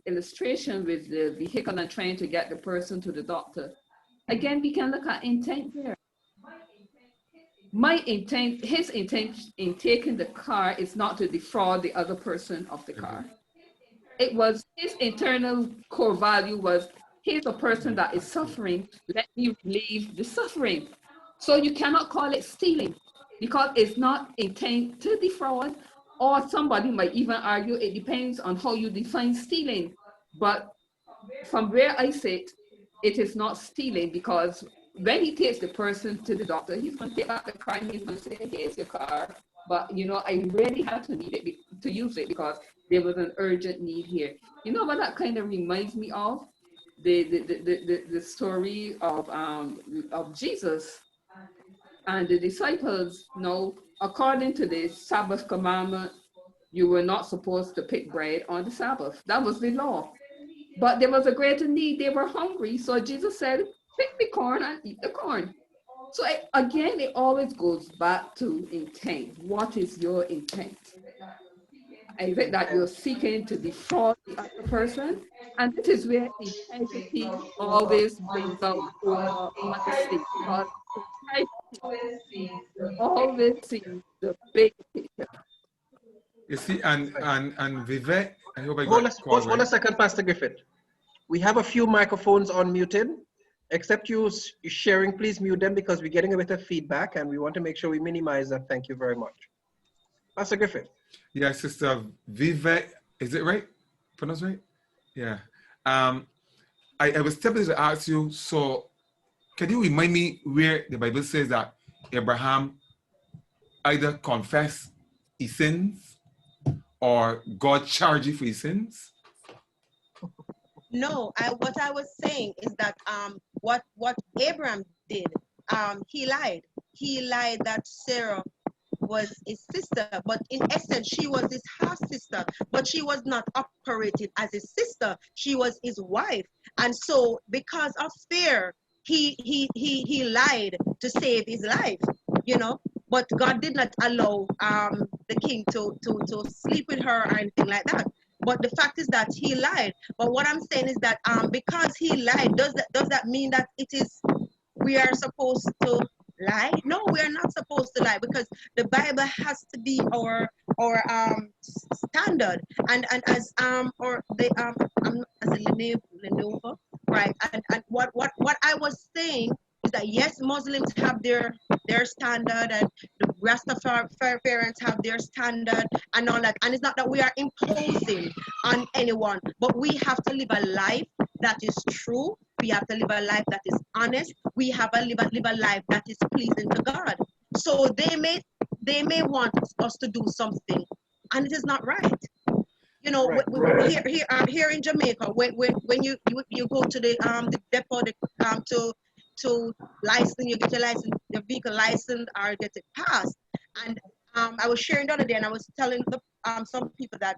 illustration with the vehicle and trying to get the person to the doctor, again, we can look at intent there. His intent in taking the car is not to defraud the other person of the car. It was his internal core value was, here's a person that is suffering, let me relieve the suffering. So you cannot call it stealing because it's not intent to defraud, or somebody might even argue it depends on how you define stealing. But from where I sit, it is not stealing because when he takes the person to the doctor, he's going to take out the car and he's going to say, here's your car. But, you know, I really had to need it to use it because there was an urgent need here. You know what that kind of reminds me of? The story of Jesus and the disciples. Now, according to the Sabbath commandment, you were not supposed to pick bread on the Sabbath. That was the law. But there was a greater need. They were hungry. So Jesus said, pick the corn and eat the corn. So again, it always goes back to intent. What is your intent? Is it that you're seeking to defraud the other person? And this is where integrity always brings out over honesty. Because always see the big picture. You see, and Vivek, I hope I got Hold right. on a second, Pastor Griffith. We have a few microphones unmuted. Except you sharing, please mute them because we're getting a bit of feedback and we want to make sure we minimize that. Thank you very much. Pastor Griffith. Yeah, Sister Vivek, is it right? Pronounced right? Yeah. I was tempted to ask you, so can you remind me where the Bible says that Abraham either confessed his sins or God charged him for his sins? No, what I was saying is that what Abraham did, he lied. He lied that Sarah was his sister, but in essence she was his half sister, but she was not operated as his sister. She was his wife, and so because of fear, he lied to save his life, you know. But God did not allow the king to sleep with her or anything like that. But the fact is that he lied. But what I'm saying is that because he lied, does that mean that we are supposed to lie? No, we are not supposed to lie because the Bible has to be our standard. And as Lenovo, right? And what I was saying is that yes, Muslims have their standard, and the Rastafarians have their standard and all that. And it's not that we are imposing on anyone, but we have to live a life that is true. We have to live a life that is honest. We have to live a life that is pleasing to God. So they may want us to do something, and it is not right. You know, right. Here in Jamaica, when you go to the depot to license, you get your vehicle license or get it passed. And I was sharing the other day, and I was telling some people that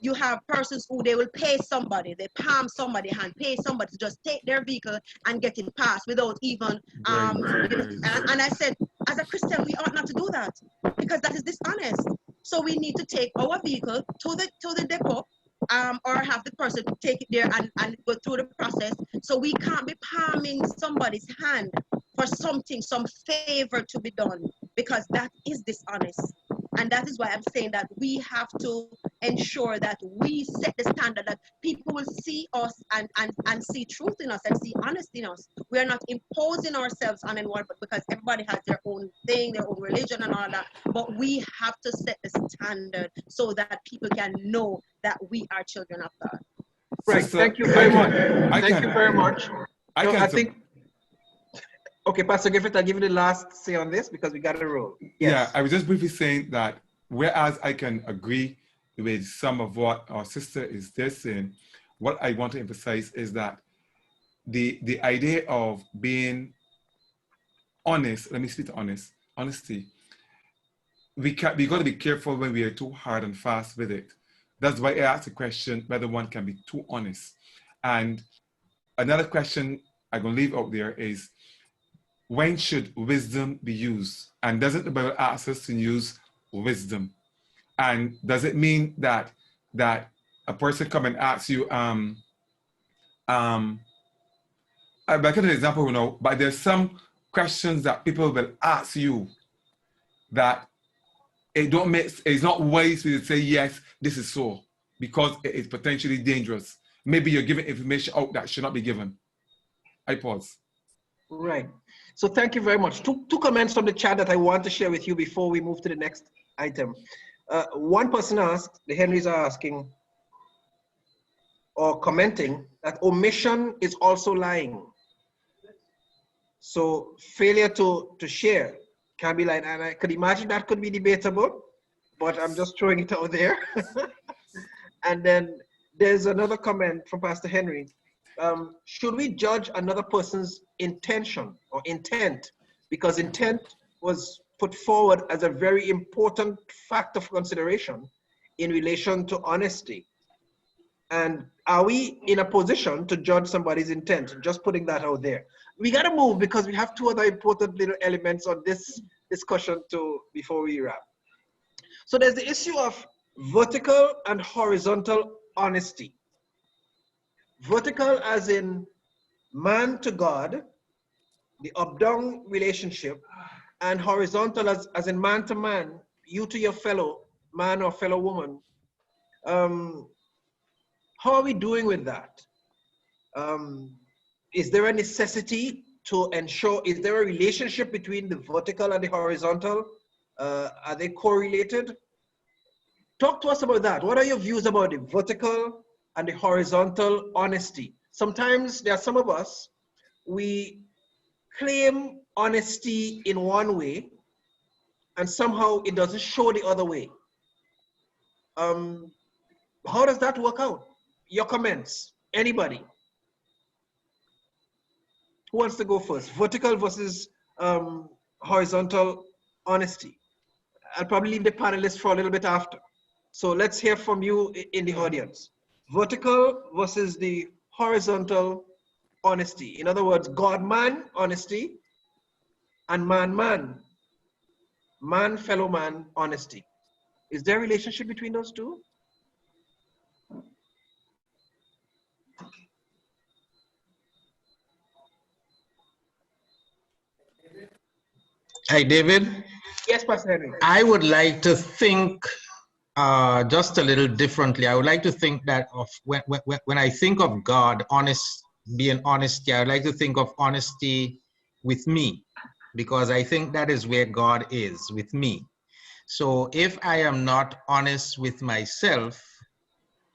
you have persons who they will pay somebody, they palm somebody hand, pay somebody to just take their vehicle and get it passed without even and I said, as a Christian, we ought not to do that because that is dishonest. So we need to take our vehicle to the depot, or have the person take it there and go through the process. So we can't be palming somebody's hand for some favor to be done, because that is dishonest. And that is why I'm saying that we have to ensure that we set the standard that people will see us and see truth in us and see honesty in us. We are not imposing ourselves on anyone, but because everybody has their own thing, their own religion and all that. But we have to set the standard so that people can know that we are children of God. Right. Thank you very much. Thank you very much. I think. Okay, Pastor Griffith, I'll give you the last say on this because we got to roll. Yes. Yeah, I was just briefly saying that whereas I can agree with some of what our sister is there saying, what I want to emphasize is that the idea of being honest, let me speak to honesty, we got to be careful when we are too hard and fast with it. That's why I asked the question whether one can be too honest. And another question I'm going to leave out there is, when should wisdom be used? And doesn't the Bible ask us to use wisdom? And does it mean that a person come and ask you, I'm back to the example, you know, but there's some questions that people will ask you that it's not wise for you to say, yes, this is so, because it is potentially dangerous. Maybe you're giving information out that should not be given. I pause. Right. So thank you very much. Two comments from the chat that I want to share with you before we move to the next item. One person asked, the Henrys are asking or commenting that omission is also lying. So failure to share can be lying, and I could imagine that could be debatable, but I'm just throwing it out there. And then there's another comment from Pastor Henry. Should we judge another person's intention or intent? Because intent was put forward as a very important factor for consideration in relation to honesty. And are we in a position to judge somebody's intent? Just putting that out there. We got to move because we have two other important little elements on this discussion before we wrap. So there's the issue of vertical and horizontal honesty. Vertical as in man to God, the up-down relationship, and horizontal as in man to man, you to your fellow man or fellow woman. How are we doing with that? Is there a necessity to ensure, is there a relationship between the vertical and the horizontal? Are they correlated? Talk to us about that. What are your views about the vertical and the horizontal honesty? Sometimes there are some of us, we claim honesty in one way and somehow it doesn't show the other way. How does that work out? Your comments, anybody? Who wants to go first? Vertical versus horizontal honesty. I'll probably leave the panelists for a little bit after. So let's hear from you in the audience. Vertical versus the horizontal honesty. In other words, God-man honesty and man-man, man-fellow-man honesty. Is there a relationship between those two? Hi, David. Yes, Pastor Henry. I would like to think just a little differently. I would like to think that when I think of God, being honest, I would like to think of honesty with me, because I think that is where God is, with me. So if I am not honest with myself,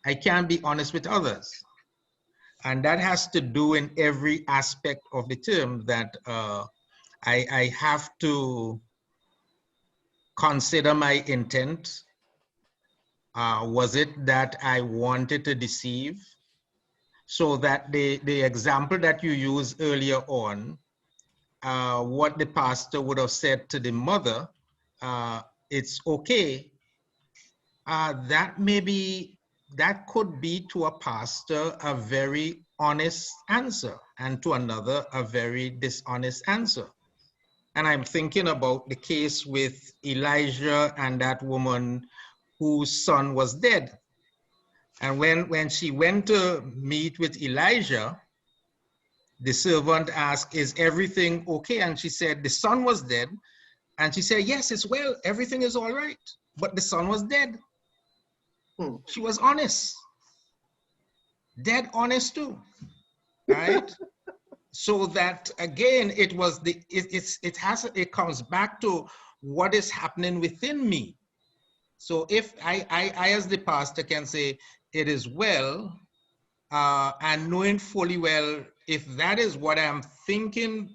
I can't be honest with others. And that has to do in every aspect of the term that I have to consider my intent. Was it that I wanted to deceive? So that the example that you used earlier on, what the pastor would have said to the mother, it's okay. That could be to a pastor a very honest answer, and to another a very dishonest answer. And I'm thinking about the case with Elijah and that woman whose son was dead. And when she went to meet with Elijah, the servant asked, is everything okay? And she said, the son was dead. And she said, yes, it's well, everything is all right. But the son was dead. She was honest. Dead honest too, right? So that again, it comes back to what is happening within me. So if I as the pastor can say it is well, and knowing fully well, if that is what I'm thinking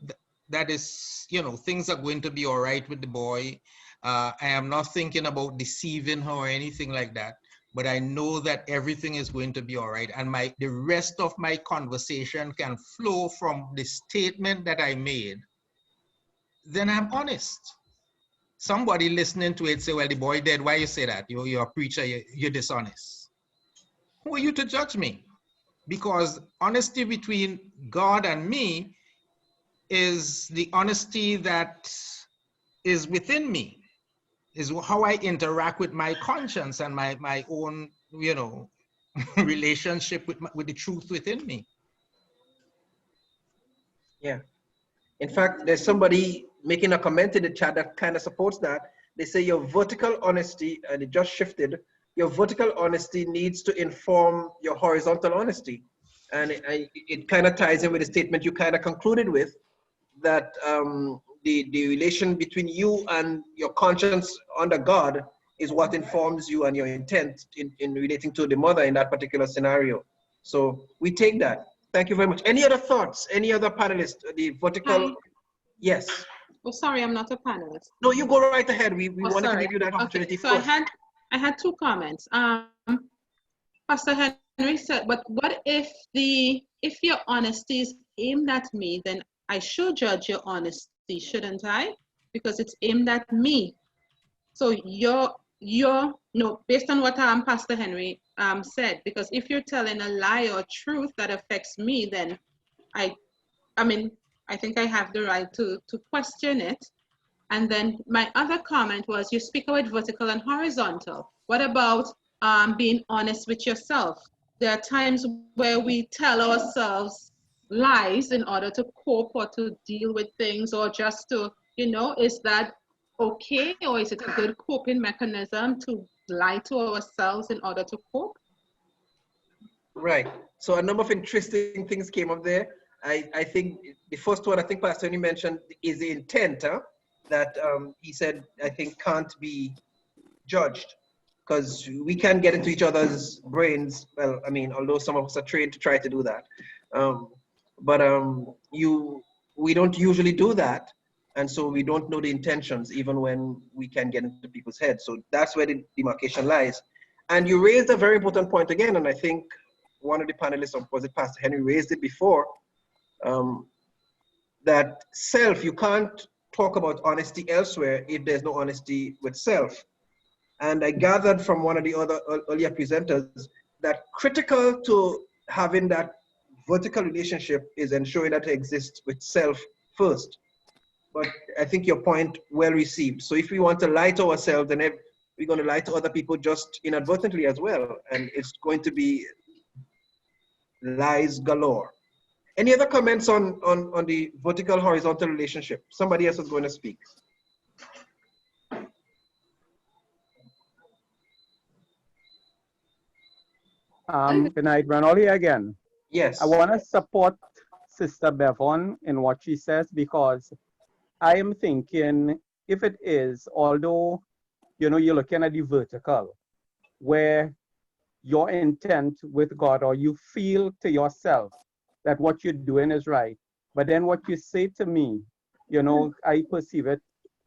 that is, you know, things are going to be all right with the boy. I am not thinking about deceiving her or anything like that, but I know that everything is going to be all right. And the rest of my conversation can flow from the statement that I made. Then I'm honest. Somebody listening to it say, well, the boy dead, why you say that? You're a preacher, you're dishonest. Who are you to judge me? Because honesty between God and me is the honesty that is within me, is how I interact with my conscience and my own, you know, relationship with the truth within me. Yeah. In fact, there's somebody making a comment in the chat that kind of supports that. They say your vertical honesty, and it just shifted, your vertical honesty needs to inform your horizontal honesty. And it kind of ties in with the statement you kind of concluded with, that the relation between you and your conscience under God is what informs you and your intent in relating to the mother in that particular scenario. So we take that. Thank you very much. Any other thoughts? Any other panelists? The vertical? Hi. Yes. Oh, sorry, I'm not a panelist. No, you go right ahead. We wanted to give you that opportunity so first. I had two comments. Pastor Henry said, but what if your honesty is aimed at me, then I should judge your honesty, shouldn't I? Because it's aimed at me. So no, based on what Pastor Henry said, because if you're telling a lie or truth that affects me, then I think I have the right to question it. And then my other comment was, you speak about vertical and horizontal. What about being honest with yourself? There are times where we tell ourselves lies in order to cope or to deal with things, or just to, is that okay? Or is it a good coping mechanism to lie to ourselves in order to cope? Right. So a number of interesting things came up there. I think the first one, I think Pastor Henry mentioned, is the intent, that he said, I think can't be judged, because we can get into each other's brains. Well, I mean, although some of us are trained to try to do that. We don't usually do that. And so we don't know the intentions, even when we can get into people's heads. So that's where the demarcation lies. And you raised a very important point again, and I think one of the panelists, or was it Pastor Henry, raised it before, that self, you can't talk about honesty elsewhere if there's no honesty with self. And I gathered from one of the other earlier presenters that critical to having that vertical relationship is ensuring that it exists with self first. But I think your point well received. So if we want to lie to ourselves, then we're going to lie to other people just inadvertently as well. And it's going to be lies galore. Any other comments on the vertical horizontal relationship? Somebody else is going to speak. Good night, Ranoli again. Yes. I want to support Sister Bevon in what she says, because I am thinking, if it is, although, you're looking at the vertical, where your intent with God, or you feel to yourself that what you're doing is right, but then what you say to me, I perceive it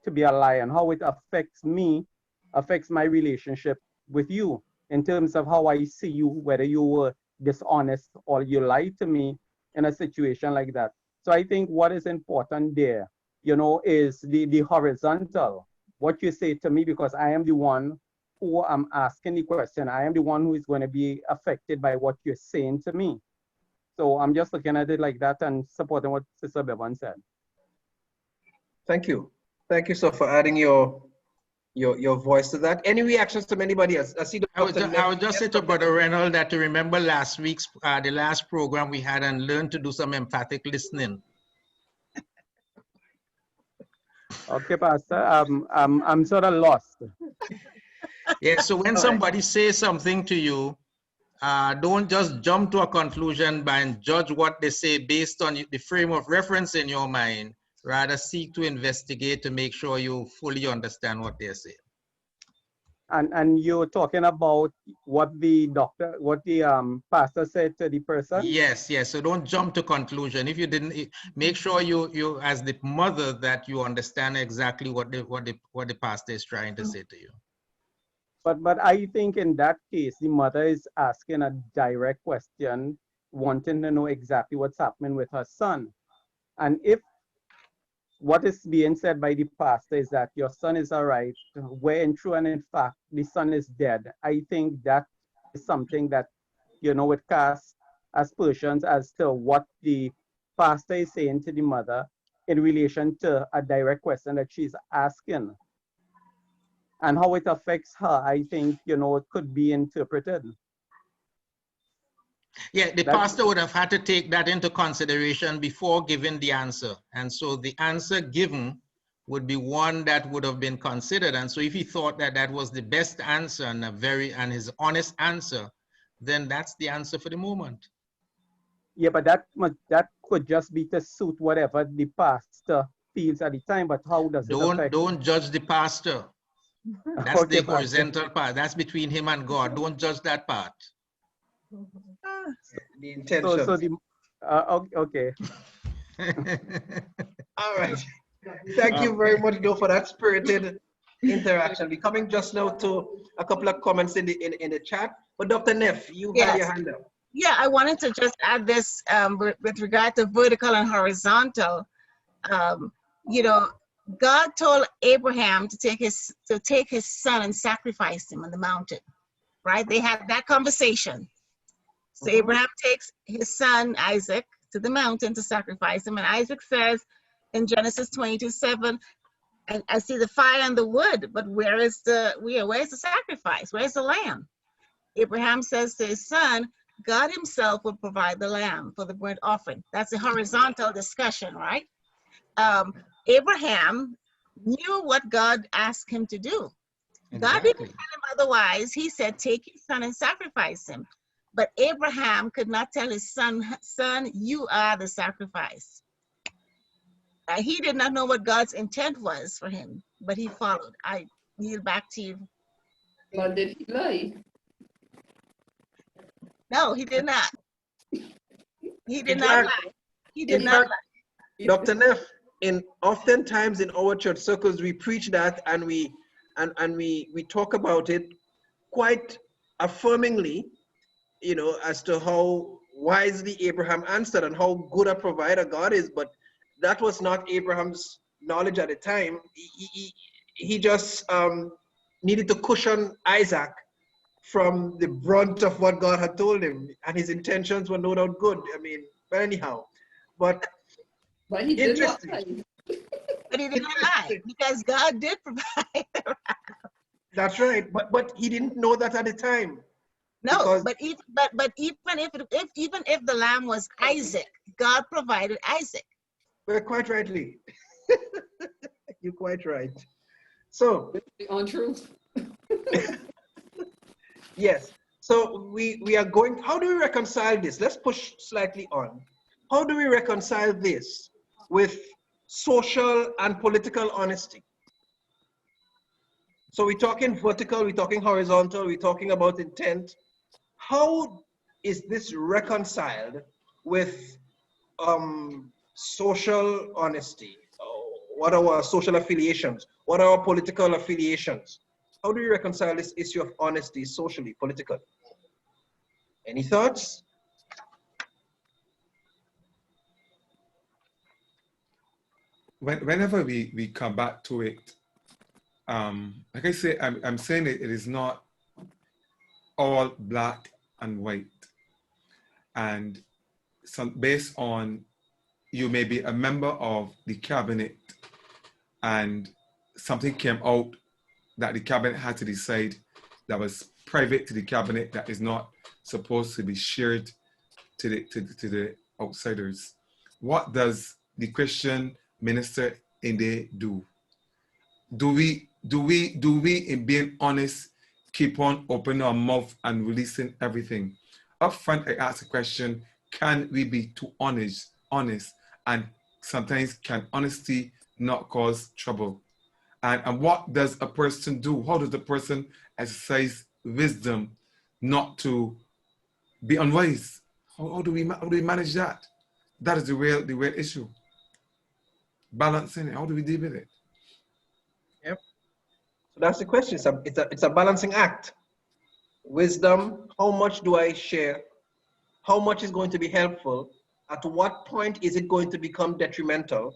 to be a lie, and how it affects me, affects my relationship with you, in terms of how I see you, whether you were dishonest or you lied to me in a situation like that. So I think what is important there, is the horizontal, what you say to me, because I am the one who am asking the question. I am the one who is going to be affected by what you're saying to me. So I'm just looking at it like that and supporting what Sister Bevan said. Thank you. Thank you, sir, for adding your voice to that. Any reactions from anybody else? I would just say to Brother Reynolds that to remember last week's, the last program we had, and learn to do some emphatic listening. Okay, Pastor, I'm sort of lost. Yeah, so when somebody says something to you, don't just jump to a conclusion and judge what they say based on the frame of reference in your mind. Rather seek to investigate to make sure you fully understand what they're saying. And you're talking about what the pastor said to the person? Yes, yes. So don't jump to conclusion. If you didn't, make sure you as the mother that you understand exactly what the pastor is trying to say to you. But I think in that case, the mother is asking a direct question, wanting to know exactly what's happening with her son. And if what is being said by the pastor is that your son is all right, where in true and in fact, the son is dead, I think that is something that, would cast aspersions as to what the pastor is saying to the mother in relation to a direct question that she's asking. And how it affects her, I think, it could be interpreted. Yeah, the pastor would have had to take that into consideration before giving the answer. And so the answer given would be one that would have been considered. And so if he thought that that was the best answer and his honest answer, then that's the answer for the moment. Yeah, but that could just be to suit whatever the pastor feels at the time. But how does it affect? Don't judge the pastor. That's Okay, the horizontal part. That's between him and God. Don't judge that part. The intention. Okay. All right. Thank you very much, though, for that spirited interaction. We're coming just now to a couple of comments in the chat. But Dr. Neff, you have your hand up. Yeah, I wanted to just add this with regard to vertical and horizontal. God told Abraham to take his son and sacrifice him on the mountain, right? They had that conversation. So Abraham takes his son Isaac to the mountain to sacrifice him, and Isaac says in Genesis 22:7, and I see the fire and the wood, but where's the sacrifice? Where's the lamb? Abraham says to his son, God himself will provide the lamb for the burnt offering. That's a horizontal discussion, right? Abraham knew what God asked him to do. Exactly. God didn't tell him otherwise. He said, take your son and sacrifice him. But Abraham could not tell his son, you are the sacrifice. He did not know what God's intent was for him, but he followed. I yield back to you. But did he lie? No, he did not. He did not lie. He did not lie. Dr. Neff, oftentimes in our church circles, we preach that and we talk about it quite affirmingly, as to how wisely Abraham answered and how good a provider God is. But that was not Abraham's knowledge at the time. He just needed to cushion Isaac from the brunt of what God had told him, and his intentions were no doubt good. But anyhow, but he did not lie. But he did not lie because God did provide. That's right, but he didn't know that at the time. No, but even if the lamb was Isaac, God provided Isaac. Well, quite rightly. You're quite right. So on truth. Yes. So we are going. How do we reconcile this? Let's push slightly on. How do we reconcile this with social and political honesty? So we're talking vertical, we're talking horizontal, we're talking about intent. How is this reconciled with social honesty? What are our social affiliations? What are our political affiliations? How do we reconcile this issue of honesty socially, politically? Any thoughts? Whenever we come back to it, like I say, I'm saying it is not all black and white. And based on, you may be a member of the cabinet and something came out that the cabinet had to decide that was private to the cabinet, that is not supposed to be shared to the outsiders. What does the Christian minister in there do? Do we, in being honest, keep on opening our mouth and releasing everything? Up front, I ask the question, can we be too honest, and sometimes can honesty not cause trouble? And what does a person do? How does the person exercise wisdom not to be unwise? How do we manage that? That is the real issue. Balancing it. How do we deal with it? Yep. So that's the question. It's a balancing act. Wisdom, how much do I share? How much is going to be helpful? At what point is it going to become detrimental?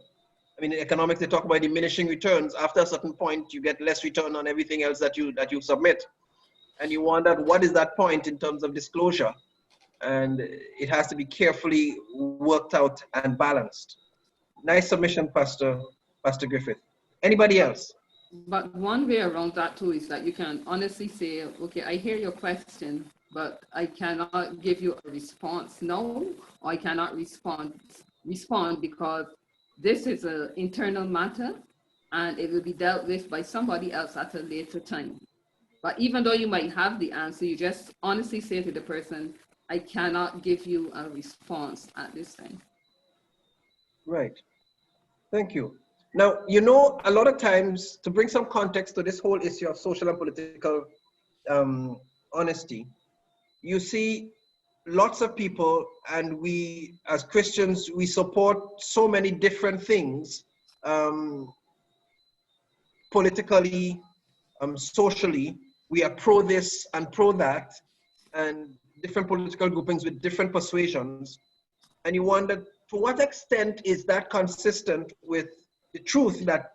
I mean, in economics, they talk about diminishing returns. After a certain point, you get less return on everything else that you submit. And you wonder, what is that point in terms of disclosure? And it has to be carefully worked out and balanced. Nice submission, Pastor Griffith. Anybody else? But one way around that too is that you can honestly say, okay, I hear your question, but I cannot give you a response now, or I cannot respond because this is an internal matter and it will be dealt with by somebody else at a later time. But even though you might have the answer, you just honestly say to the person, I cannot give you a response at this time. Right. Thank you. Now, you know, a lot of times, to bring some context to this whole issue of social and political honesty, you see lots of people, and we as Christians, we support so many different things, politically, socially. We are pro this and pro that, and different political groupings with different persuasions. And you wonder, to what extent is that consistent with the truth that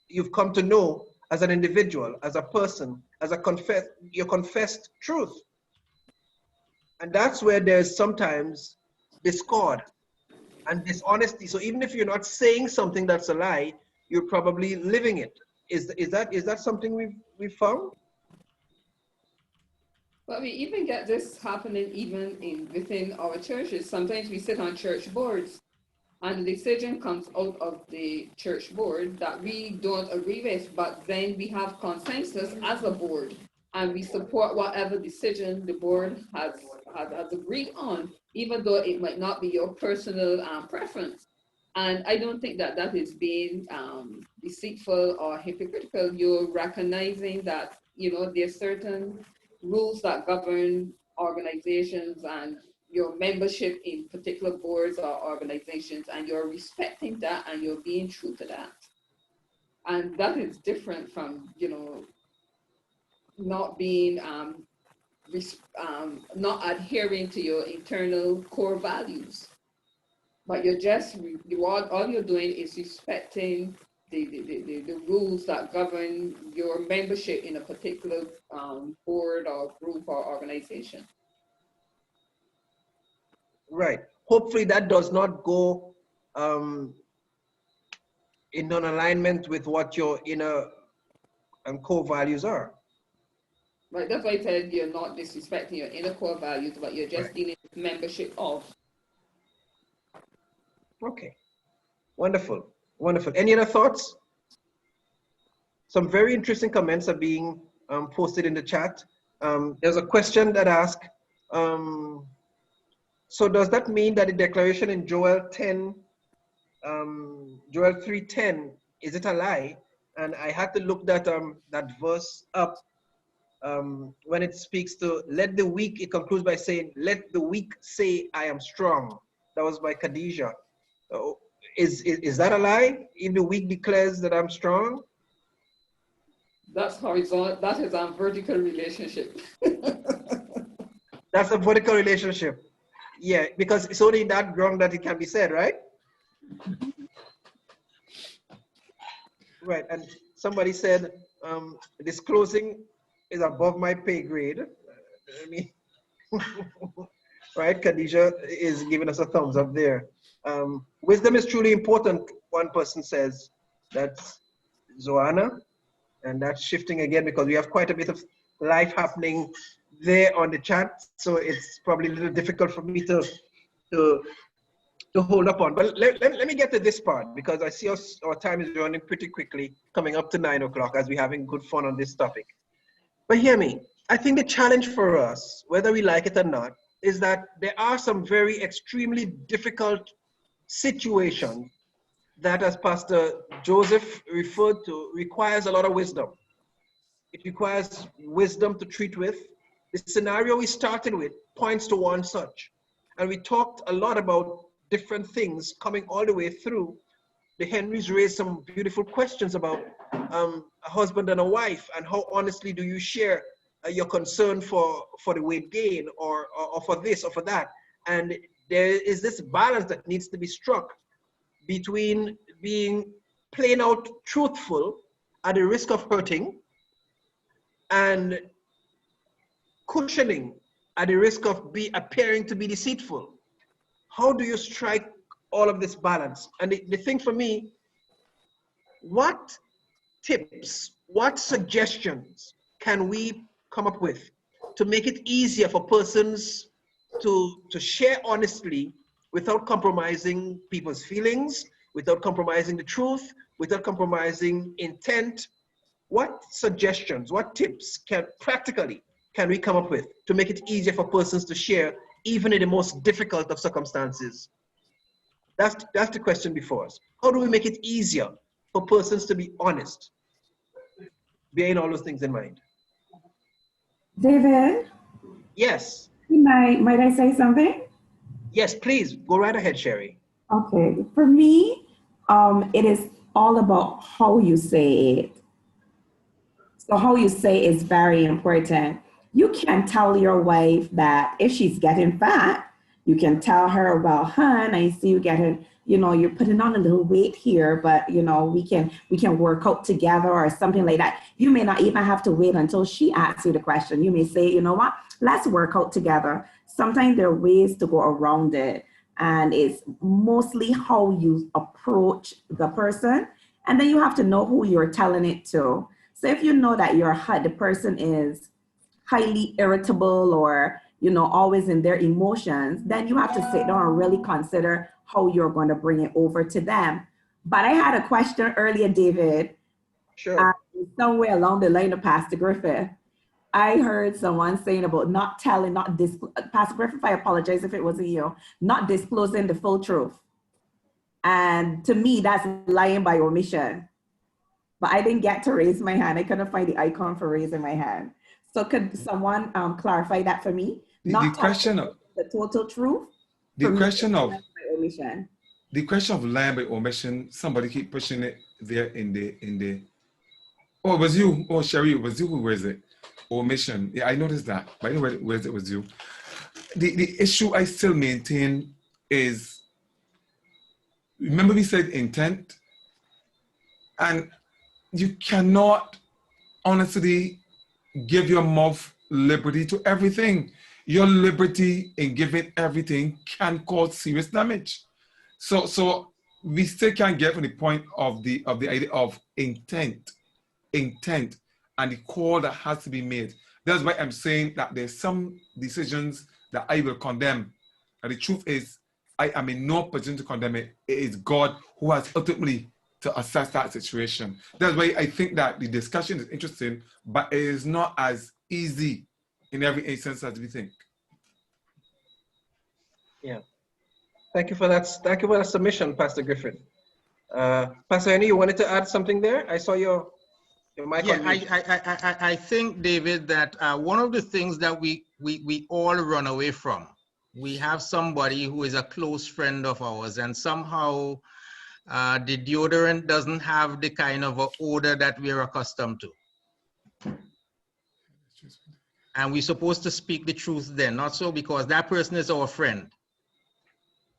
you've come to know as an individual, as a person, as your confessed truth? And that's where there's sometimes discord and dishonesty. So even if you're not saying something that's a lie, you're probably living it. Is that something we've found? But we even get this happening even within our churches. Sometimes we sit on church boards and the decision comes out of the church board that we don't agree with, but then we have consensus as a board and we support whatever decision the board has agreed on, even though it might not be your personal preference. And I don't think that that is being deceitful or hypocritical. You're recognizing that, you know, there's certain rules that govern organizations and your membership in particular boards or organizations, and you're respecting that and you're being true to that. And that is different from, you know, not being, not adhering to your internal core values. But you're just, all you're doing is respecting the rules that govern your membership in a particular board or group or organization. Right. Hopefully that does not go in non-alignment with what your inner and core values are. Right. That's why I said you're not disrespecting your inner core values, but you're just dealing with membership of. Okay. Wonderful. Wonderful. Any other thoughts? Some very interesting comments are being posted in the chat. There's a question that asks, so does that mean that the declaration in Joel 3:10, is it a lie? And I had to look that verse up when it speaks to let the weak, it concludes by saying, let the weak say I am strong. That was by Khadijah. Is that a lie? If the weak declares that I'm strong? That's horizontal, that is a vertical relationship. That's a vertical relationship. Yeah, because it's only in that ground that it can be said, right? Right, and somebody said, disclosing is above my pay grade. I mean, right, Khadijah is giving us a thumbs up there. Wisdom is truly important, one person says. That's Zoana, and that's shifting again because we have quite a bit of life happening there on the chat, so it's probably a little difficult for me to hold up on. But let me get to this part because I see our time is running pretty quickly, coming up to 9 o'clock as we're having good fun on this topic. But hear me, I think the challenge for us, whether we like it or not, is that there are some very extremely difficult situations that, as Pastor Joseph referred to, requires a lot of wisdom. It requires wisdom to treat with. The scenario we started with points to one such. And we talked a lot about different things coming all the way through. The Henrys raised some beautiful questions about a husband and a wife, and how honestly do you share your concern for the weight gain, or for this or for that. And there is this balance that needs to be struck between being plain out truthful at the risk of hurting, and cushioning at the risk of appearing to be deceitful. How do you strike all of this balance? And the thing for me, what tips, what suggestions can we come up with to make it easier for persons to share honestly without compromising people's feelings, without compromising the truth, without compromising intent? What suggestions, what tips practically can we come up with to make it easier for persons to share, even in the most difficult of circumstances? That's the question before us. How do we make it easier for persons to be honest, bearing all those things in mind? David? Yes. Might I say something? Yes, please. Go right ahead, Sherry. Okay. For me, it is all about how you say it. So how you say is very important. You can tell your wife that if she's getting fat, you can tell her, well, hon, I see you getting, you're putting on a little weight here, but we can work out together or something like that. You may not even have to wait until she asks you the question. You may say, you know what, let's work out together. Sometimes there are ways to go around it, and it's mostly how you approach the person. And then you have to know who you're telling it to. So if you know that the person is highly irritable or, always in their emotions, then you have to sit down and really consider how you're going to bring it over to them. But I had a question earlier, David. Sure. Somewhere along the line of Pastor Griffith, I heard someone saying about Pastor Griffith, I apologize if it wasn't you, not disclosing the full truth. And to me, that's lying by omission. But I didn't get to raise my hand. I couldn't find the icon for raising my hand. So could someone clarify that for me? The question of the total truth. The question of lying by omission. Somebody keep pushing it there in the. Oh, it was you. Oh, Sherry, it was you who raised it. Omission. Yeah, I noticed that. But anyway, it was you. The issue I still maintain is. Remember, we said intent, and you cannot honestly give your mouth liberty to everything. Your liberty in giving everything can cause serious damage. So we still can't get from the point of the idea of intent, and the call that has to be made. That's why I'm saying that there's some decisions that I will condemn. And the truth is, I am in no position to condemn it. It is God who has ultimately to assess that situation. That's why I think that the discussion is interesting, but it is not as easy in every instance as we think. Yeah. Thank you for that. Thank you for that submission, Pastor Griffin. Pastor Henry, you wanted to add something there? I saw your mic on mute. I think, David, that one of the things that we all run away from, we have somebody who is a close friend of ours, and somehow the deodorant doesn't have the kind of odor that we're accustomed to. And we're supposed to speak the truth then, not so because that person is our friend.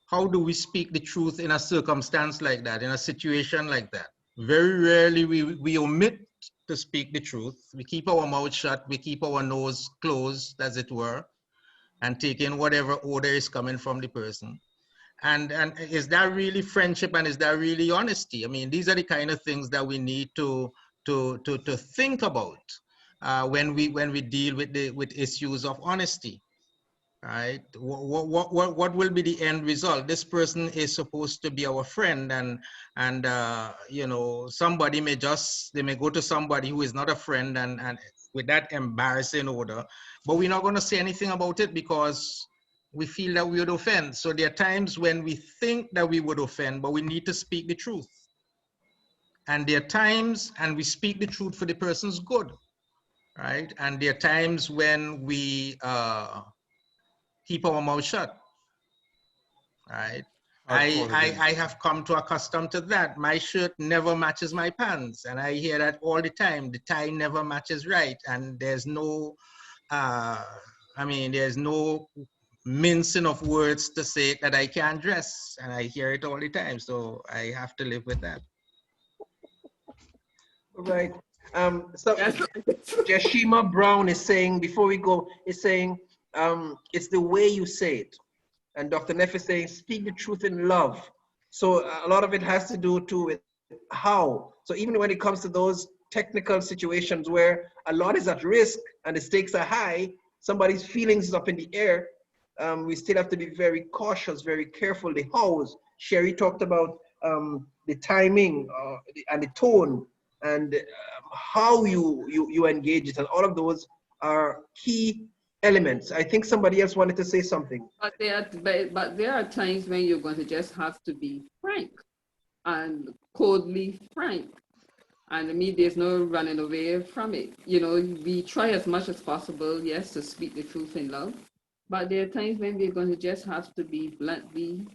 How do we speak the truth in a circumstance like that, in a situation like that? Very rarely we omit to speak the truth. We keep our mouth shut, we keep our nose closed, as it were, and take in whatever odor is coming from the person. And is that really friendship, and is that really honesty? I mean, these are the kind of things that we need to think about when we deal with issues of honesty. Right? What will be the end result? This person is supposed to be our friend, and you know, somebody may go to somebody who is not a friend and with that embarrassing odor, but we're not going to say anything about it because we feel that we would offend. So there are times when we think that we would offend, but we need to speak the truth. And there are times, and we speak the truth for the person's good, right? And there are times when we keep our mouth shut, right? I have come to accustom to that. My shirt never matches my pants, and I hear that all the time. The tie never matches right, and there's no, there's no mincing of words to say that I can't dress, and I hear it all the time. So I have to live with that. Right. So Jashima Brown is saying, before we go, is saying, it's the way you say it. And Dr. Neff is saying, speak the truth in love. So a lot of it has to do too with how. So even when it comes to those technical situations where a lot is at risk and the stakes are high, somebody's feelings is up in the air, we still have to be very cautious, very careful. The hows. Sherry talked about the timing and the tone and how you engage it, and all of those are key elements. I think somebody else wanted to say something. But there are times when you're going to just have to be frank and coldly frank. And I mean, there's no running away from it. You know, we try as much as possible, yes, to speak the truth in love. But there are times when we're going to just have to be bluntly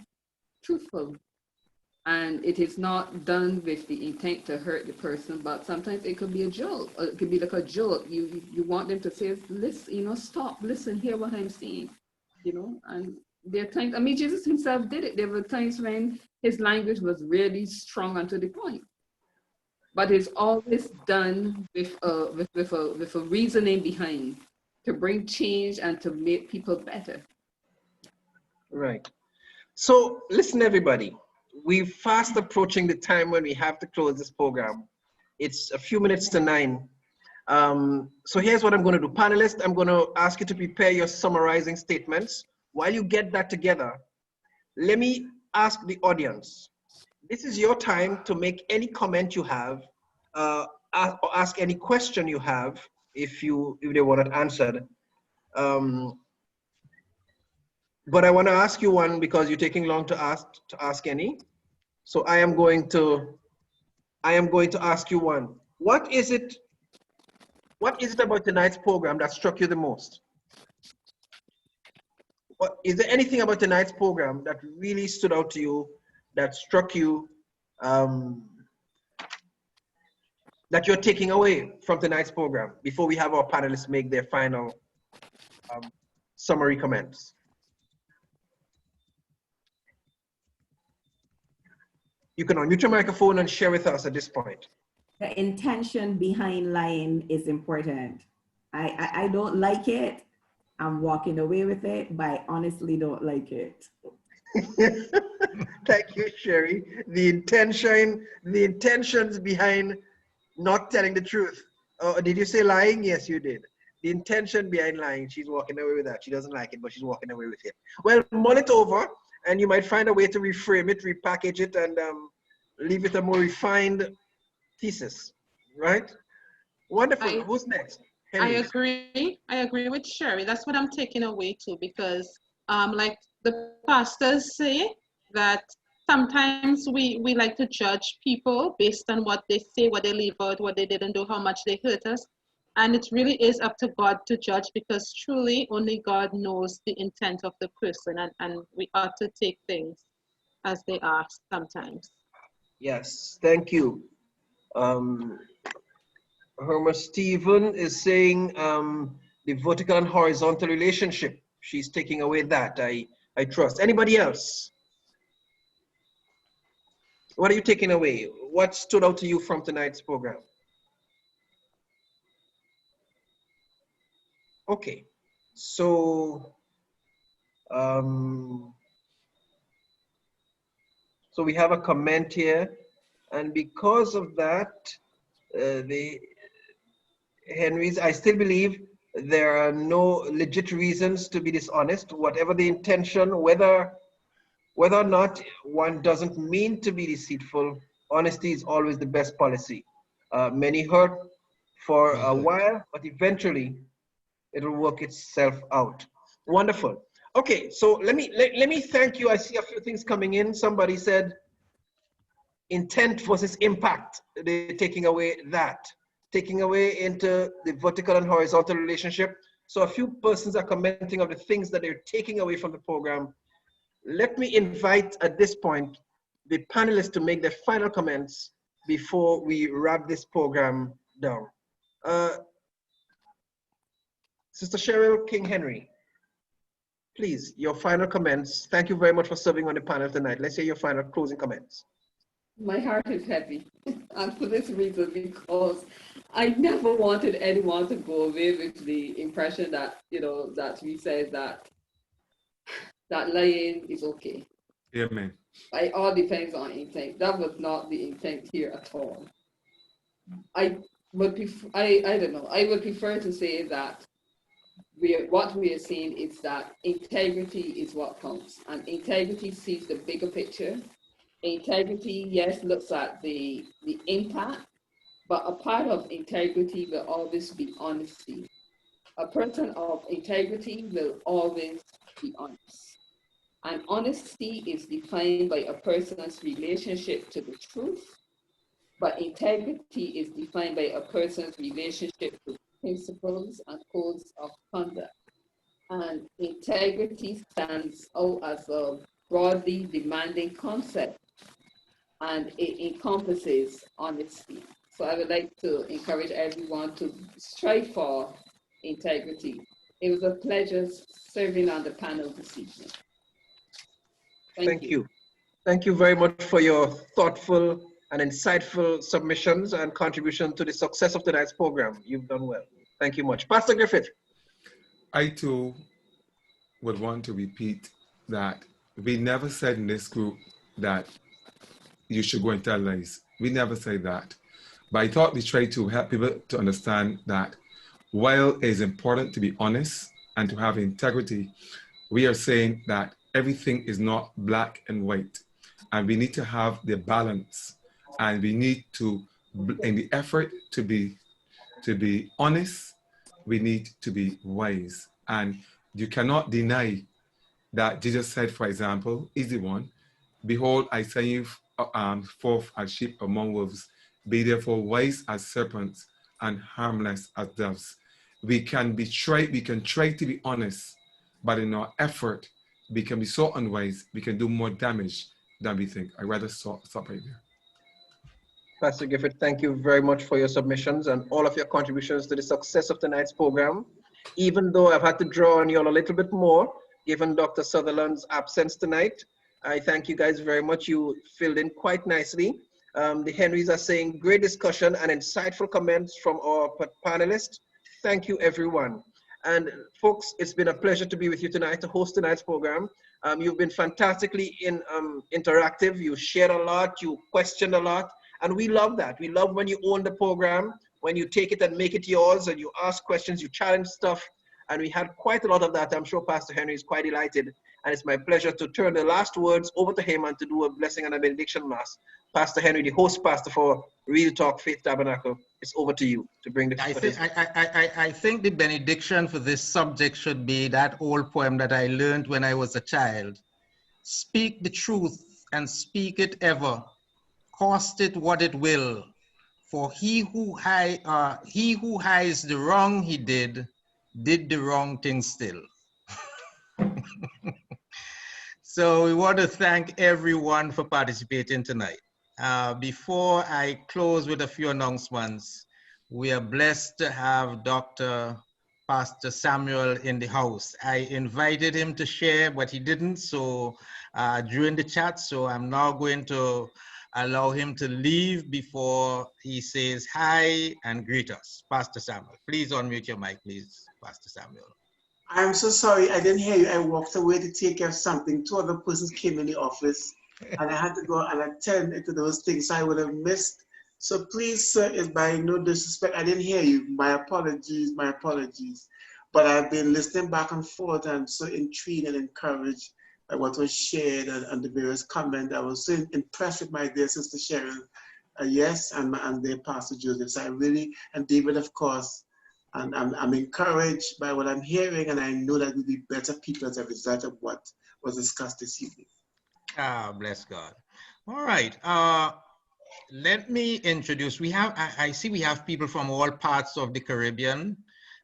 truthful. And it is not done with the intent to hurt the person, but sometimes it could be a joke. It could be like a joke. You want them to say, listen, stop, listen, hear what I'm saying, And there are times, I mean, Jesus himself did it. There were times when his language was really strong and to the point. But it's always done with a reasoning behind, to bring change and to make people better. Right. So listen, everybody. We're fast approaching the time when we have to close this program. It's a few minutes to 9. So here's what I'm going to do. Panelists, I'm going to ask you to prepare your summarizing statements. While you get that together, let me ask the audience. This is your time to make any comment you have, or ask any question you have if they want it answered. But I want to ask you one because you're taking long to ask any. So I am going to ask you one. What is it about tonight's program that struck you the most? Is there anything about tonight's program that really stood out to you, that struck you, that you're taking away from tonight's program before we have our panelists make their final summary comments? You can unmute your microphone and share with us at this point. The intention behind lying is important. I don't like it. I'm walking away with it, but I honestly don't like it. Thank you, Sherry. The intentions behind not telling the truth. Did you say lying? Yes, you did. The intention behind lying, she's walking away with that. She doesn't like it, but she's walking away with it. Well, mull it over, and you might find a way to reframe it, repackage it, and leave it a more refined thesis, right? Wonderful. Who's next? Henry. I agree with Sherry. That's what I'm taking away too, because like the pastors say, that sometimes we like to judge people based on what they say, what they leave out, what they didn't do, how much they hurt us. And it really is up to God to judge, because truly only God knows the intent of the person, and we ought to take things as they are sometimes. Yes, thank you. Herma Stephen is saying the vertical and horizontal relationship. She's taking away that, I trust. Anybody else? What are you taking away? What stood out to you from tonight's program? Okay, so so we have a comment here, and because of that, Henry's, I still believe there are no legit reasons to be dishonest, whatever the intention, whether or not one doesn't mean to be deceitful. Honesty is always the best policy. Many hurt for a while, but eventually it will work itself out. Wonderful. Okay, so let me thank you. I see a few things coming in. Somebody said intent versus impact. They're taking away that, taking away into the vertical and horizontal relationship. So a few persons are commenting on the things that they're taking away from the program. Let me invite at this point the panelists to make their final comments before we wrap this program down. Sister Cheryl King Henry, please, your final comments. Thank you very much for serving on the panel tonight. Let's hear your final closing comments. My heart is heavy, and for this reason, because I never wanted anyone to go away with the impression that, that we said that lying is okay. Amen. It all depends on intent. That was not the intent here at all. I don't know. I would prefer to say that what we are seeing is that integrity is what counts, and integrity sees the bigger picture. Integrity, yes, looks at the impact, but a part of integrity will always be honesty. A person of integrity will always be honest. And honesty is defined by a person's relationship to the truth, but integrity is defined by a person's relationship to principles and codes of conduct. And integrity stands out as a broadly demanding concept, and it encompasses honesty. So I would like to encourage everyone to strive for integrity. It was a pleasure serving on the panel this evening. Thank you. Thank you very much for your thoughtful and insightful submissions and contribution to the success of tonight's program. You've done well. Thank you much. Pastor Griffith. I too would want to repeat that we never said in this group that you should go and tell lies. We never say that. But I thought we tried to help people to understand that while it is important to be honest and to have integrity, we are saying that everything is not black and white. And we need to have the balance. And we need to, in the effort to be honest, we need to be wise. And you cannot deny that Jesus said, for example, easy one, behold, I send you forth as sheep among wolves. Be therefore wise as serpents and harmless as doves. We can try to be honest, but in our effort, we can be so unwise, we can do more damage than we think. I'd rather stop right there. Pastor Griffith, thank you very much for your submissions and all of your contributions to the success of tonight's program. Even though I've had to draw on you all a little bit more, given Dr. Sutherland's absence tonight, I thank you guys very much. You filled in quite nicely. The Henrys are saying great discussion and insightful comments from our panelists. Thank you, everyone. And folks, it's been a pleasure to be with you tonight, to host tonight's program. You've been fantastically interactive. You shared a lot, you questioned a lot, and we love that. We love when you own the program, when you take it and make it yours, and you ask questions, you challenge stuff, and we had quite a lot of that. I'm sure Pastor Henry is quite delighted, and it's my pleasure to turn the last words over to him and to do a blessing and a benediction mass. Pastor Henry, the host pastor for Real Talk Faith Tabernacle, it's over to you to bring the. I think the benediction for this subject should be that old poem that I learned when I was a child. Speak the truth and speak it ever, cost it what it will. For he who hides the wrong he did the wrong thing still. So we want to thank everyone for participating tonight. Before I close with a few announcements, we are blessed to have Pastor Samuel in the house. I invited him to share, but he didn't, so during the chat, so I'm now going to allow him to leave before he says hi and greet us. Pastor Samuel, please unmute your mic, please, Pastor Samuel. I'm so sorry, I didn't hear you. I walked away to take care of something. Two other persons came in the office and I had to go and attend to those things, so I would have missed. So please, sir, it's by no disrespect. I didn't hear you. My apologies, my apologies. But I've been listening back and forth and so intrigued and encouraged by what was shared and the various comments. I was so impressed with my dear sister Sharon, yes, and their Pastor Joseph. So I really, and David, of course, And I'm encouraged by what I'm hearing, and I know that we'll be better people as a result of what was discussed this evening. Ah, bless God. All right. Let me introduce. I see we have people from all parts of the Caribbean,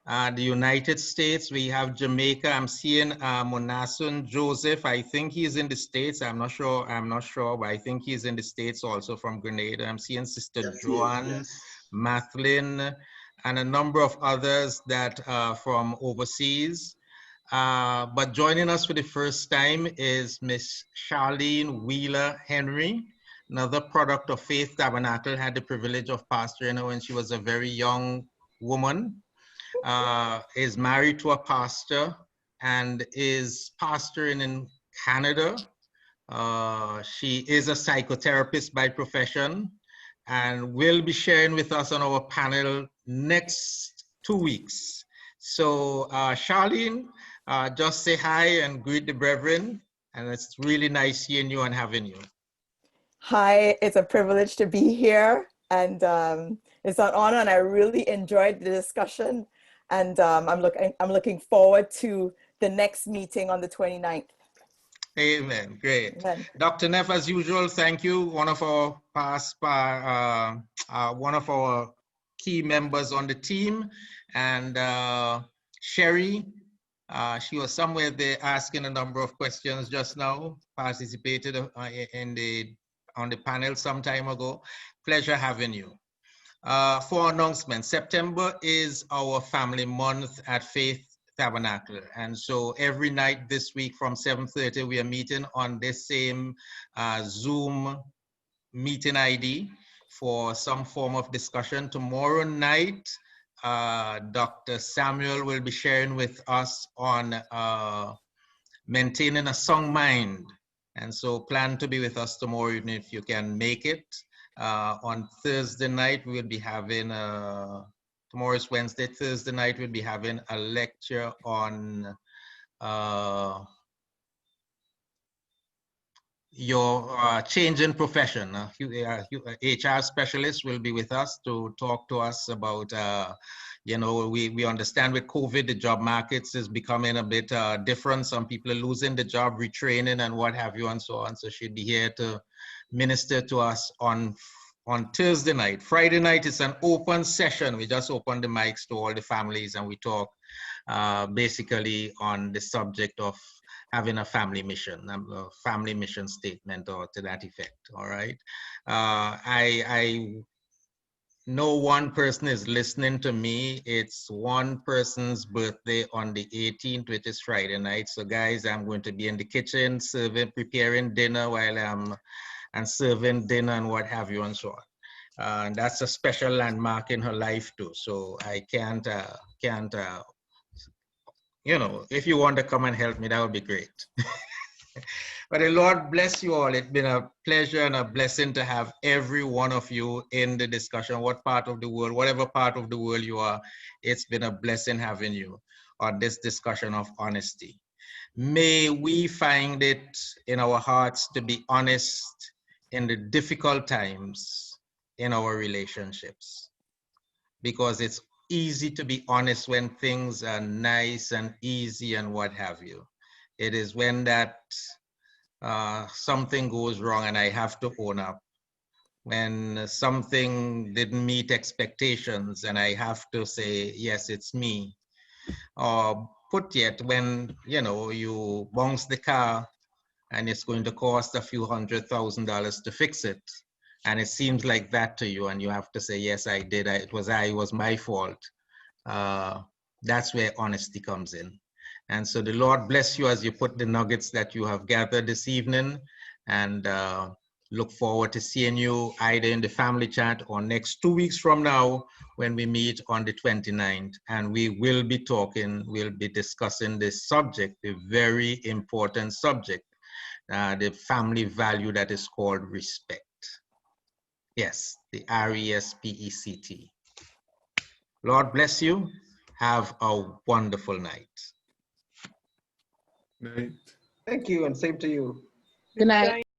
the United States. We have Jamaica. I'm seeing Monasun Joseph. I think he's in the States. I'm not sure, but I think he's in the States also, from Grenada. I'm seeing Sister Yes, Joanne, yes. Mathlin, and a number of others that are from overseas. But joining us for the first time is Miss Charlene Wheeler Henry, another product of Faith Tabernacle. Had the privilege of pastoring her when she was a very young woman. Is married to a pastor and is pastoring in Canada. She is a psychotherapist by profession and will be sharing with us on our panel next 2 weeks. So Charlene, just say hi and greet the brethren. And it's really nice seeing you and having you. Hi, it's a privilege to be here, and it's an honor, and I really enjoyed the discussion, and I'm looking forward to the next meeting on the 29th. Amen. Great. Amen. Dr. Neff, as usual, thank you. One of our one of our key members on the team, and Sherry. She was somewhere there asking a number of questions just now. Participated on the panel some time ago. Pleasure having you. For announcements, September is our family month at Faith Tabernacle. And so every night this week from 7:30, we are meeting on this same Zoom meeting ID for some form of discussion. Tomorrow night, Dr. Samuel will be sharing with us on maintaining a song mind. And so plan to be with us tomorrow evening if you can make it. On Thursday night, we'll be having, tomorrow is Wednesday, Thursday night, we'll be having a lecture on your change in profession. HR specialist will be with us to talk to us about, you know, we understand with COVID, the job markets is becoming a bit different. Some people are losing the job, retraining and what have you and so on. So she'll be here to minister to us on Thursday night. Friday night is an open session. We just open the mics to all the families and we talk basically on the subject of having a family mission statement or to that effect, all right? I know one person is listening to me. It's one person's birthday on the 18th, which is Friday night. So guys, I'm going to be in the kitchen preparing dinner while I'm serving dinner and what have you and so on. And that's a special landmark in her life too. So I can't you know, if you want to come and help me, that would be great. But the Lord bless you all. It's been a pleasure and a blessing to have every one of you in the discussion, what part of the world, whatever part of the world you are, it's been a blessing having you on this discussion of honesty. May we find it in our hearts to be honest in the difficult times in our relationships, because it's easy to be honest when things are nice and easy and what have you. It is when that something goes wrong and I have to own up. When something didn't meet expectations and I have to say, yes, it's me. Or put yet when, you know, you bounce the car and it's going to cost a few $100,000 to fix it. And it seems like that to you, and you have to say, yes, I did. It was my fault. That's where honesty comes in. And so the Lord bless you as you put the nuggets that you have gathered this evening, and look forward to seeing you either in the family chat or next 2 weeks from now when we meet on the 29th. And we will be we'll be discussing this subject, the very important subject, the family value that is called respect. Yes, the RESPECT. Lord bless you. Have a wonderful night. Night. Thank you, and same to you. Good night.